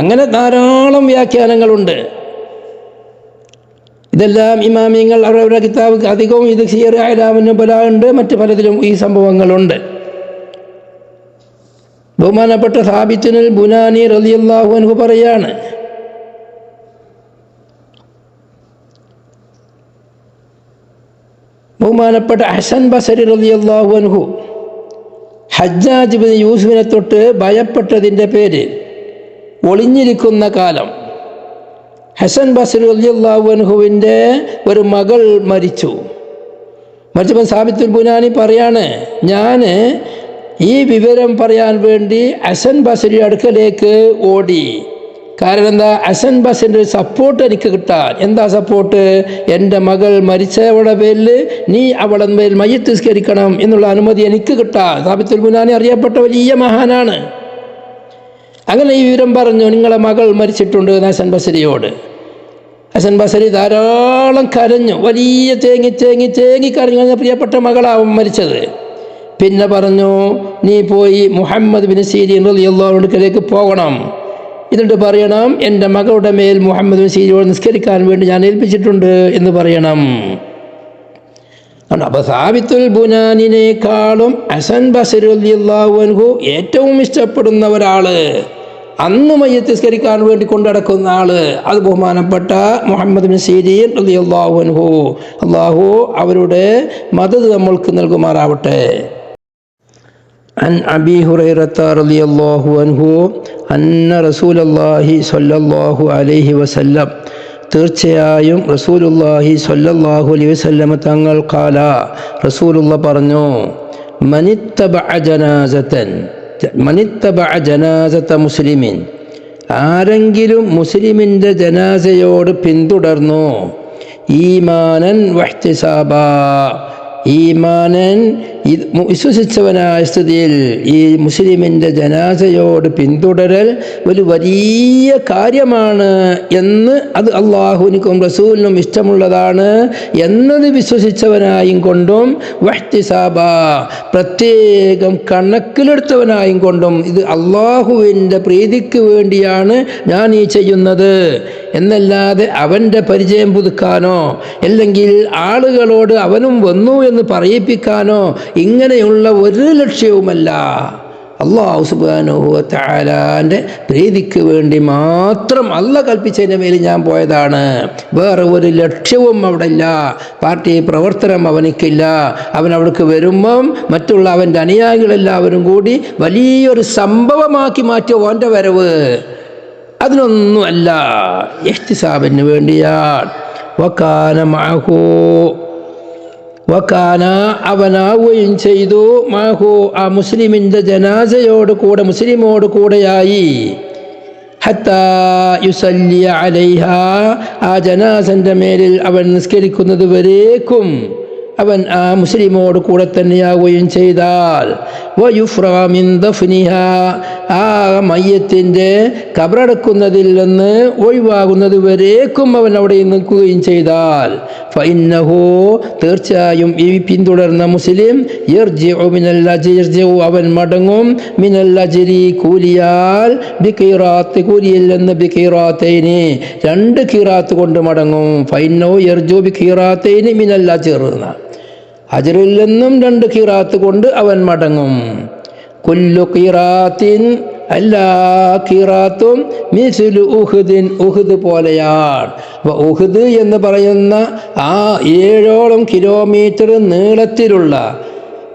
അങ്ങനെ ധാരാളം വ്യാഖ്യാനങ്ങളുണ്ട്. ഇതെല്ലാം ഇമാമിയങ്ങൾ അവരവരുടെ കിതാബ് അധികവും ഇത് സിയർ അഅ്ലാമുൻ നുബല ഉണ്ട്, മറ്റു പലതിലും ഈ സംഭവങ്ങളുണ്ട്. ബഹുമാനപ്പെട്ട സാബിത്തുൽ ബുനാനി റളിയല്ലാഹു അൻഹു പറയാണ്, ബഹുമാനപ്പെട്ട ഹസൻ ബസരി റളിയല്ലാഹു അൻഹു ഹജ്ജാജ് ഇബ്നു യൂസുഫിനെ തൊട്ട് ഭയപ്പെട്ടതിൻ്റെ പേര് ഒളിഞ്ഞിരിക്കുന്ന കാലം ഹസൻ ബസരി റളിയല്ലാഹു അൻഹുവിൻ്റെ ഒരു മകൾ മരിച്ചപ്പോൾ സാബിത്തുൽ ബുനാനി പറയാണ്, ഞാൻ ഈ വിവരം പറയാൻ വേണ്ടി ഹസൻ ബസരി അടുക്കലേക്ക് ഓടി. കാരണം എന്താ, ഹസൻ ബസരിൻ്റെ സപ്പോർട്ട് എനിക്ക് കിട്ടാൻ. എന്താ സപ്പോർട്ട്? എൻ്റെ മകൾ മരിച്ചവളുടെ പേരിൽ നീ അവളെ മേൽ മയ്യിത്ത് നിസ്കരിക്കണം എന്നുള്ള അനുമതി എനിക്ക് കിട്ടാൻ. സാബിത്തുൽ ബുനാനി അറിയപ്പെട്ട വലിയ മഹാനാണ്. അങ്ങനെ ഈ വിവരം പറഞ്ഞു, നിങ്ങളെ മകൾ മരിച്ചിട്ടുണ്ട് ഹസൻ ബസരിയോട്. ഹസൻ ബസരി ധാരാളം കരഞ്ഞു, വലിയ തേങ്ങി കരഞ്ഞു. പ്രിയപ്പെട്ട മകളാവും മരിച്ചത്. പിന്നെ പറഞ്ഞു, നീ പോയി മുഹമ്മദ് ബിൻ സീരീൻ റളിയല്ലാഹു അൻഹുവിലേക്ക് പോകണം, എന്നിട്ട് പറയണം എൻ്റെ മകളുടെ മേൽ മുഹമ്മദ് ബിൻ സീരീനോട് നിസ്കരിക്കാൻ വേണ്ടി ഞാൻ ഏൽപ്പിച്ചിട്ടുണ്ട് എന്ന് പറയണം. അപ്പോൾ സാബിത്തുൽ ബുനാനിനേക്കാളും ഹസൻ ബസരി റളിയല്ലാഹു അൻഹു ഏറ്റവും ഇഷ്ടപ്പെടുന്ന ഒരാള്, അന്ന് മയ്യിത്ത് നിസ്കരിക്കാൻ വേണ്ടി കൊണ്ടുനടക്കുന്ന ആള്, അത് ബഹുമാനപ്പെട്ട മുഹമ്മദ് ബിൻ സീരീൻ റളിയല്ലാഹു അൻഹു. അല്ലാഹു അവരുടെ മദദ് നമ്മൾക്ക് നൽകുമാറാവട്ടെ. عن أبي هريرة رضي الله عنه أن رسول الله صلى الله عليه وسلم തീർച്ചയായും റസൂലുള്ളാഹി സ്വല്ലല്ലാഹു അലൈഹി വസല്ലം തങ്ങൾ ഖാല റസൂലുള്ള പറഞ്ഞു, മനിത്തബഅ ജനാസത മുസ്ലിമിൻ, ആരെങ്കിലും മുസ്ലിമിൻ്റെ ജനാസയോട് പിന്തുടർന്നു, ഈമാനൻ വഹ്തിസാബാ, ഈമാനൻ വിശ്വസിച്ചവനായ സ്ഥിതിയിൽ ഈ മുസ്ലിമിൻ്റെ ജനാസയോട് പിന്തുടരൽ ഒരു വലിയ കാര്യമാണ് എന്ന്, അത് അള്ളാഹുവിനും റസൂലിനും ഇഷ്ടമുള്ളതാണ് എന്നത് വിശ്വസിച്ചവനായും കൊണ്ടും, വഹ്തിസാബ പ്രത്യേകം കണക്കിലെടുത്തവനായും കൊണ്ടും, ഇത് അള്ളാഹുവിൻ്റെ പ്രീതിക്ക് വേണ്ടിയാണ് ഞാൻ ഈ ചെയ്യുന്നത് എന്നല്ലാതെ അവൻ്റെ പരിചയം പുതുക്കാനോ അല്ലെങ്കിൽ ആളുകളോട് അവനും വന്നു എന്ന് പറയിപ്പിക്കാനോ ഇങ്ങനെയുള്ള ഒരു ലക്ഷ്യവുമല്ല. അല്ലാഹു സുബ്ഹാനഹു വ തആലാൻ്റെ പ്രീതിക്ക് വേണ്ടി മാത്രം അല്ലാഹ് കൽപ്പിച്ചതിൻ്റെ മേൽ ഞാൻ പോയതാണ്. വേറെ ഒരു ലക്ഷ്യവും അവിടെ ഇല്ല. പാർട്ടി പ്രവർത്തനം അവനിക്കില്ല. അവൻ അവിടേക്ക് വരുമ്പം മറ്റുള്ള അവൻ്റെ അനുയായികളെല്ലാവരും കൂടി വലിയൊരു സംഭവമാക്കി മാറ്റിയ ഓൻ്റെ വരവ് അതിനൊന്നുമല്ല, ഇഹ്തിസാബിന് വേണ്ടിയാണ്. വകാന അവനാവുകയും ചെയ്തു, മാഹു ആ മുസ്ലിമിൻ്റെ ജനാസയോട് കൂടെ, മുസ്ലിമോട് കൂടെയായി, ഹത്താ യുസല്ലി അലൈഹാ, ആ ജനാസൻ്റെ മേലിൽ അവൻ നിസ്കരിക്കുന്നത് വരേക്കും അവൻ ആ മുസ്ലിമോട് കൂടെ തന്നെയാവുകയും ചെയ്താൽ, വയുഫ്റഗ മിൻ ദഫ്നിഹാ, ആ മയ്യത്തിൻ്റെ കബറടക്കുന്നതിൽ നിന്ന് ഒഴിവാകുന്നത് വരേക്കും അവൻ അവിടെ നിൽക്കുകയും ചെയ്താൽ, ഫഇന്നഹു തീർച്ചയായും ഈ പിന്തുടർന്ന മുസ്ലിം യർജിഉ മിനൽ അജ്രി, അവൻ മടങ്ങും, മിനൽ അജ്രി കൂലിയാൽ, ബിഖിറാത്ത് കൂലിയിൽ നിന്ന് ബിഖിറാത്തൈനി 2 ഖിറാത്ത് കൊണ്ട് മടങ്ങും. ഫഇന്നഹു യർജു ബിഖിറാത്തൈനി മിനൽ അജ്ർ, അജ്റിൽ നിന്നും 2 ഖിറാത്ത് കൊണ്ട് അവൻ മടങ്ങും. കുല്ലു ഖിറാത്തിൻ, എല്ലാ ഖിറാത്തും മിസ്ലു ഉഹുദിൻ, ഉഹുദ് പോലെയാണ്. ഉഹുദ് എന്ന് പറയുന്ന ആ 7 കിലോമീറ്റർ നീളത്തിലുള്ള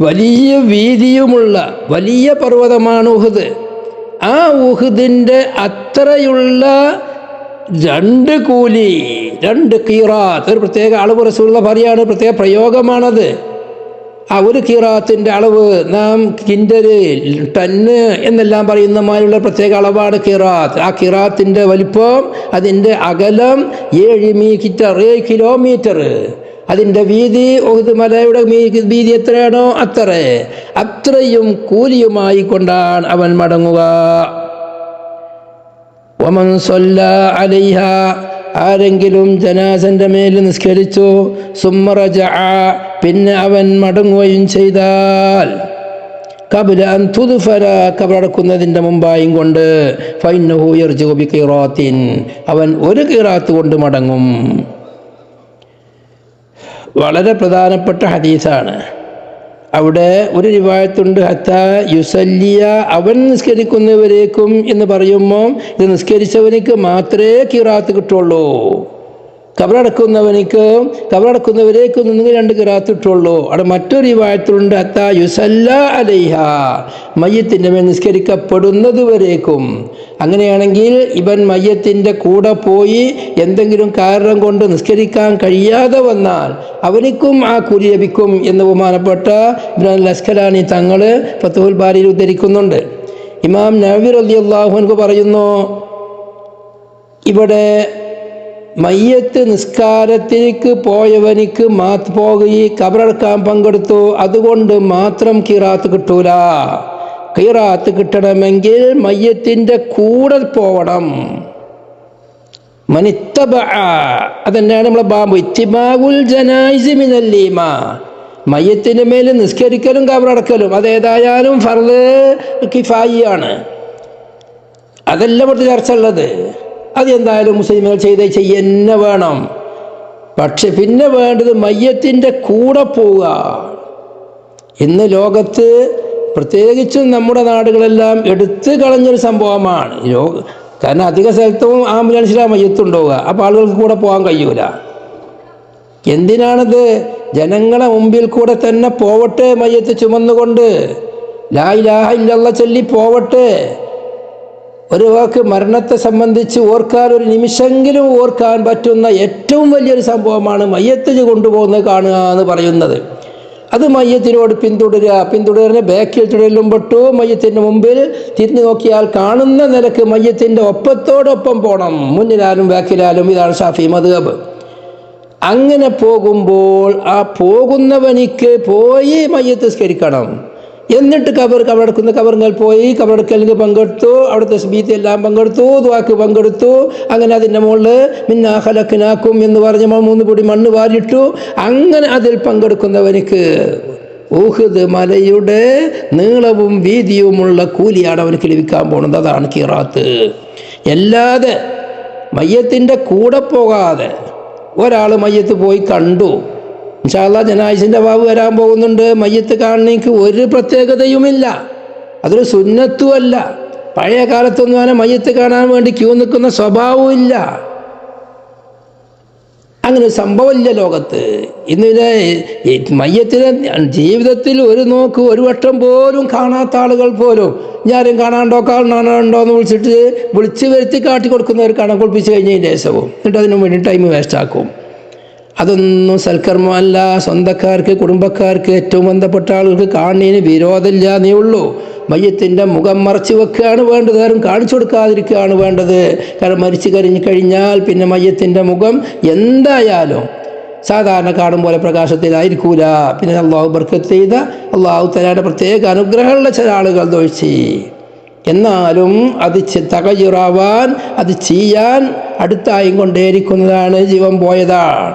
വലിയ വീതിയുമുള്ള വലിയ പർവ്വതമാണ് ഉഹുദ്. ആ ഉഹുദിൻ്റെ അത്രയുള്ള 2 കൂലി, 2 ഖിറാത്ത്, ഒരു പ്രത്യേക അളവ് റസൂലുള്ള പറയാണ്, പ്രത്യേക പ്രയോഗമാണത്. ആ ഒരു ഖിറാത്തിൻ്റെ അളവ് നാം കിൻഡല്, ടന്ന് എന്നെല്ലാം പറയുന്ന മാതിരിയുള്ള പ്രത്യേക അളവാണ് ഖിറാത്ത്. ആ ഖിറാത്തിൻ്റെ വലിപ്പം, അതിൻ്റെ അകലം 7 കിലോമീറ്റർ, അതിൻ്റെ വീതി ഉഹുദ് മലയുടെ വീതി എത്രയാണോ അത്രയും കൂലിയുമായി കൊണ്ടാണ് അവൻ മടങ്ങുക. വമൻ സല്ല അലൈഹ, ആരെങ്കിലും ജനാസൻ്റെ മേൽ നിസ്കരിച്ചു സുമ്മ റജഅ പിന്നെ അവൻ മടങ്ങുകയും ചെയ്താൽ ഖബ്ല അൻ തുദ്ഫന ഖബറടക്കുന്നതിൻ്റെ മുമ്പായും കൊണ്ട് ഫഇന്നഹു യർജിഉ ബിഖിറാത്തിൻ അവൻ ഒരു ഖിറാത്ത് കൊണ്ട് മടങ്ങും. വളരെ പ്രധാനപ്പെട്ട ഹദീസാണ്. അവിടെ ഒരു റിവായത്തുണ്ട് ഹത്താ യുസല്ലിയ അവൻ നിസ്കരിക്കുന്നവരേക്കും എന്ന് പറയുമ്പോൾ ഇത് നിസ്കരിച്ചവനിക്ക് മാത്രമേ ഖിറാത്ത് കിട്ടുള്ളൂ. കബറടക്കുന്നവരേക്ക് ഒന്നെങ്കിൽ 2 ഖിറാത്ത് കിട്ടുള്ളൂ. അവിടെ മറ്റൊരു റിവായത്തിലുണ്ട് ഹത്താ യുസല്ല അലൈഹ മയ്യത്തിൻ്റെ മേൽ നിസ്കരിക്കപ്പെടുന്നത് വരേക്കും. അങ്ങനെയാണെങ്കിൽ ഇവൻ മയ്യത്തിൻ്റെ കൂടെ പോയി എന്തെങ്കിലും കാരണം കൊണ്ട് നിസ്കരിക്കാൻ കഴിയാതെ വന്നാൽ അവനിക്കും ആ കൂലി ലഭിക്കും എന്ന് ബഹുമാനപ്പെട്ട ഇബ്നുൽ അസ്കലാനി തങ്ങൾ ഫത്ഹുൽ ബാരിയിൽ ഉദ്ധരിക്കുന്നുണ്ട്. ഇമാം നവവി റളിയല്ലാഹു അൻഹു പറയുന്നു, ഇവിടെ മയ്യത്ത് നിസ്കാരത്തിലേക്ക് പോയവനിക്ക് പോയി ഖബറടക്കാൻ പങ്കെടുത്തു, അതുകൊണ്ട് മാത്രം ഖിറാത്ത് കിട്ടൂല. ഖിറാത്ത് കിട്ടണമെങ്കിൽ മയ്യത്തിൻ്റെ കൂടെ പോവണം. മനിത്തബഅ അതന്നെയാണ് നമ്മളെ ബാബു ഇത്തിബാഉൽ ജനായിസി മിനൽ ഈമാൻ. മയ്യത്തിൻ്റെ മേൽ നിസ്കരിക്കലും ഖബറടക്കലും അതേതായാലും ഫർദ് കിഫായിയാണ്. അതല്ല ഇവിടുത്തെ ചർച്ച ഉള്ളത്. അത് എന്തായാലും മുസ്ലിമുകൾ ചെയ്യന്നെ വേണം. പക്ഷെ പിന്നെ വേണ്ടത് മയ്യത്തിൻ്റെ കൂടെ പോവുക. ഇന്ന് ലോകത്ത് പ്രത്യേകിച്ചും നമ്മുടെ നാടുകളെല്ലാം എടുത്തു കളഞ്ഞൊരു സംഭവമാണ്. കാരണം അധിക സ്ഥലത്തും ആംബുലൻസിലാണ് മയ്യത്തുണ്ടാവുക. അപ്പോൾ ആളുകൾക്ക് കൂടെ പോകാൻ കഴിയൂല. എന്തിനാണത്? ജനങ്ങളെ മുമ്പിൽ കൂടെ തന്നെ പോവട്ടെ, മയ്യത്ത് ചുമന്നുകൊണ്ട് ലാ ഇലാഹ ഇല്ലല്ലാഹ് ചൊല്ലി പോവട്ടെ. ഒരു വാക്ക് മരണത്തെ സംബന്ധിച്ച് ഓർക്കാൻ, ഒരു നിമിഷമെങ്കിലും ഓർക്കാൻ പറ്റുന്ന ഏറ്റവും വലിയൊരു സംഭവമാണ് മയ്യത്ത് കൊണ്ടുപോകുന്നത് കാണുക എന്ന് പറയുന്നത്. അത് മയ്യത്തിനോട് പിന്തുടരുന്ന ബാക്കിൽ തുടരലും പെട്ടു. മയ്യത്തിൻ്റെ മുമ്പിൽ തിരിഞ്ഞു നോക്കിയാൽ കാണുന്ന നിലക്ക് മയ്യത്തിൻ്റെ ഒപ്പത്തോടൊപ്പം പോകണം, മുന്നിലാലും ബാക്കിലാലും. ഇതാണ് ഷാഫി മദ്ഹബ്. അങ്ങനെ പോകുമ്പോൾ ആ പോകുന്നവനിക്ക് പോയി മയ്യത്ത് സ്കരിക്കണം. എന്നിട്ട് കബറടക്കുന്ന കബറുകൾ പോയി കബറടക്കലിന് പങ്കെടുത്തു, അവിടുത്തെ തസ്ബീഹ് എല്ലാം പങ്കെടുത്തു, ദുആക്ക് പങ്കെടുത്തു. അങ്ങനെ അതിൻ്റെ മുകളിൽ മിന്നാ ഖലഖ്നാകും എന്ന് പറഞ്ഞ് 3 പൊടി മണ്ണ് വാരിട്ടു. അങ്ങനെ അതിൽ പങ്കെടുക്കുന്നവനിക്ക് ഉഹുദ് മലയുടെ നീളവും വീതിയുമുള്ള കൂലിയാണ് അവനക്ക് ലഭിക്കാൻ പോകുന്നത്. അതാണ് ഖിറാത്ത്. അല്ലാതെ മയ്യത്തിൻ്റെ കൂടെ പോകാതെ ഒരാൾ മയ്യത്ത് പോയി കണ്ടു, ഇൻഷാ അല്ലാഹ് ജനായിസിൻ്റെ ബാബ് വരാൻ പോകുന്നുണ്ട്, മയ്യത്ത് കാണുന്നതിന് ഒരു പ്രത്യേകതയുമില്ല, അതൊരു സുന്നത്തുമല്ല. പഴയ കാലത്തൊന്നും അങ്ങനെ മയ്യത്ത് കാണാൻ വേണ്ടി ക്യൂ നിൽക്കുന്ന സ്വഭാവവും ഇല്ല. അങ്ങനെ സംഭവമില്ല ലോകത്ത്. ഇന്നിലെ മയ്യത്തിനെ ജീവിതത്തിൽ ഒരു നോക്ക് ഒരു വട്ടം പോലും കാണാത്ത ആളുകൾ പോലും ഞാനും കാണാണ്ടോ എന്ന് വിളിച്ച് വരുത്തി കാട്ടി കൊടുക്കുന്നവർക്കാണ് കുളിപ്പിച്ച് കഴിഞ്ഞതിൻ്റെ ശേഷവും. എന്നിട്ട് അതിനു വേണ്ടി ടൈം വേസ്റ്റാക്കും. അതൊന്നും സൽക്കർമ്മമല്ല. സ്വന്തക്കാർക്ക് കുടുംബക്കാർക്ക് ഏറ്റവും ബന്ധപ്പെട്ട ആളുകൾക്ക് കാണുന്നതിന് വിരോധമില്ലാന്നേ ഉള്ളൂ. മയ്യത്തിൻ്റെ മുഖം മറച്ചു വെക്കുകയാണ് വേണ്ടത്, ആരും കാണിച്ചു കൊടുക്കാതിരിക്കുകയാണ് വേണ്ടത്. കാരണം മരിച്ചു കഴിഞ്ഞാൽ പിന്നെ മയ്യത്തിൻ്റെ മുഖം എന്തായാലും സാധാരണ കാണും പോലെ പ്രകാശത്തിലായിരിക്കൂല. പിന്നെ അള്ളാഹു ബർക്കത്ത് ചെയ്ത അള്ളാഹു തആലയുടെ പ്രത്യേക അനുഗ്രഹമുള്ള ചില ആളുകൾ ദോഷി. എന്നാലും അത് തകയുറാവാൻ, അത് ചെയ്യാൻ അടുത്തായും കൊണ്ടേയിരിക്കുന്നതാണ്, ജീവൻ പോയതാണ്.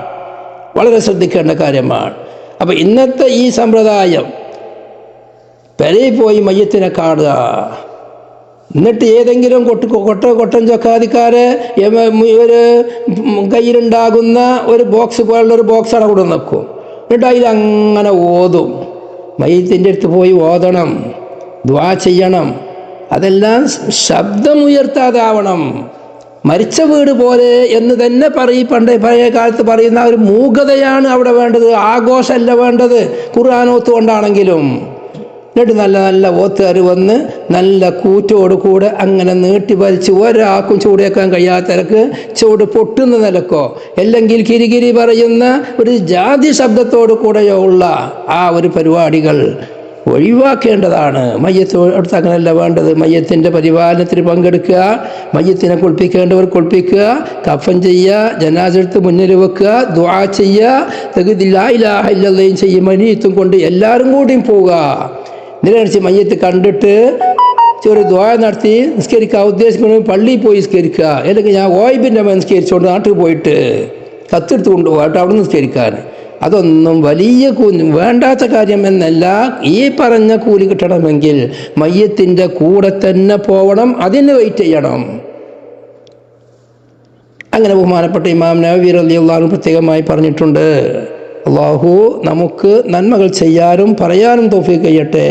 വളരെ ശ്രദ്ധിക്കേണ്ട കാര്യമാണ്. അപ്പം ഇന്നത്തെ ഈ സമ്പ്രദായം പെരയിൽ പോയി മയ്യത്തിനെ കാണുക, എന്നിട്ട് ഏതെങ്കിലും കൊട്ടൻ ചൊക്കാതിക്കാരെ ഒരു കയ്യിലുണ്ടാകുന്ന ഒരു ബോക്സ് പോലുള്ളൊരു ബോക്സ് അവിടെ കൂടെ നിൽക്കും. എന്നിട്ട് അതിലങ്ങനെ ഓതും. മയ്യത്തിൻ്റെ അടുത്ത് പോയി ഓതണം, ദുആ ചെയ്യണം. അതെല്ലാം ശബ്ദമുയർത്താതാവണം. മരിച്ച വീട് പോലെ എന്ന് തന്നെ പഴയ കാലത്ത് പറയുന്ന ഒരു മൂകതയാണ് അവിടെ വേണ്ടത്, ആഘോഷമല്ല വേണ്ടത്. ഖുർആനോത്ത് കൊണ്ടാണെങ്കിലും എന്നിട്ട് നല്ല നല്ല ഓത്തുകാർ വന്ന് നല്ല കൂറ്റോട് കൂടെ അങ്ങനെ നീട്ടി വലിച്ച് ഒരാൾക്കും ചൂടേക്കാൻ കഴിയാത്തവർക്ക് ചൂട് പൊട്ടുന്ന നിലക്കോ അല്ലെങ്കിൽ കിരികിരി പറയുന്ന ഒരു ജാതി ശബ്ദത്തോടു കൂടെയോ ഉള്ള ആ ഒരു പരിപാടികൾ ഒഴിവാക്കേണ്ടതാണ്. മയ്യത്ത് അടുത്ത് അങ്ങനെയല്ല വേണ്ടത്. മയ്യത്തിൻ്റെ പരിപാലനത്തിന് പങ്കെടുക്കുക, മയ്യത്തിനെ കുളിപ്പിക്കേണ്ടവർ കുളിപ്പിക്കുക, കഫൻ ചെയ്യുക, ജനാസെടുത്ത് മുന്നിൽ വെക്കുക, ദുആ ചെയ്യുക, ലാ ഇലാഹ ഇല്ലല്ലാഹ് ചെയ്യും, മനിയത്തും കൊണ്ട് എല്ലാവരും കൂടിയും പോവുക. ഇതിനനുസരിച്ച് മയ്യത്ത് കണ്ടിട്ട് ചെറിയ ദ്വാ നടത്തി നിസ്കരിക്കാൻ ഉദ്ദേശിക്കുന്നത് പള്ളിയിൽ പോയി നിസ്കരിക്കുക, അല്ലെങ്കിൽ ഞാൻ ഓയിബിൻ്റെ നിസ്കരിച്ചുകൊണ്ട് നാട്ടിൽ പോയിട്ട് കത്തെടുത്ത് കൊണ്ടുപോകട്ടെ അവിടെ നിസ്കരിക്കാൻ, അതൊന്നും വലിയ വേണ്ടാത്ത കാര്യം എന്നല്ല. ഈ പറഞ്ഞ കൂലി കിട്ടണമെങ്കിൽ മയ്യത്തിൻ്റെ കൂടെ തന്നെ പോവണം, അതിന് വെയിറ്റ് ചെയ്യണം. അങ്ങനെ ബഹുമാനപ്പെട്ട ഇമാം നവവി റളിയല്ലാഹു അൻഹു പ്രത്യേകമായി പറഞ്ഞിട്ടുണ്ട്. അള്ളാഹു നമുക്ക് നന്മകൾ ചെയ്യാനും പറയാനും തൗഫീഖ് ചെയ്യട്ടെ.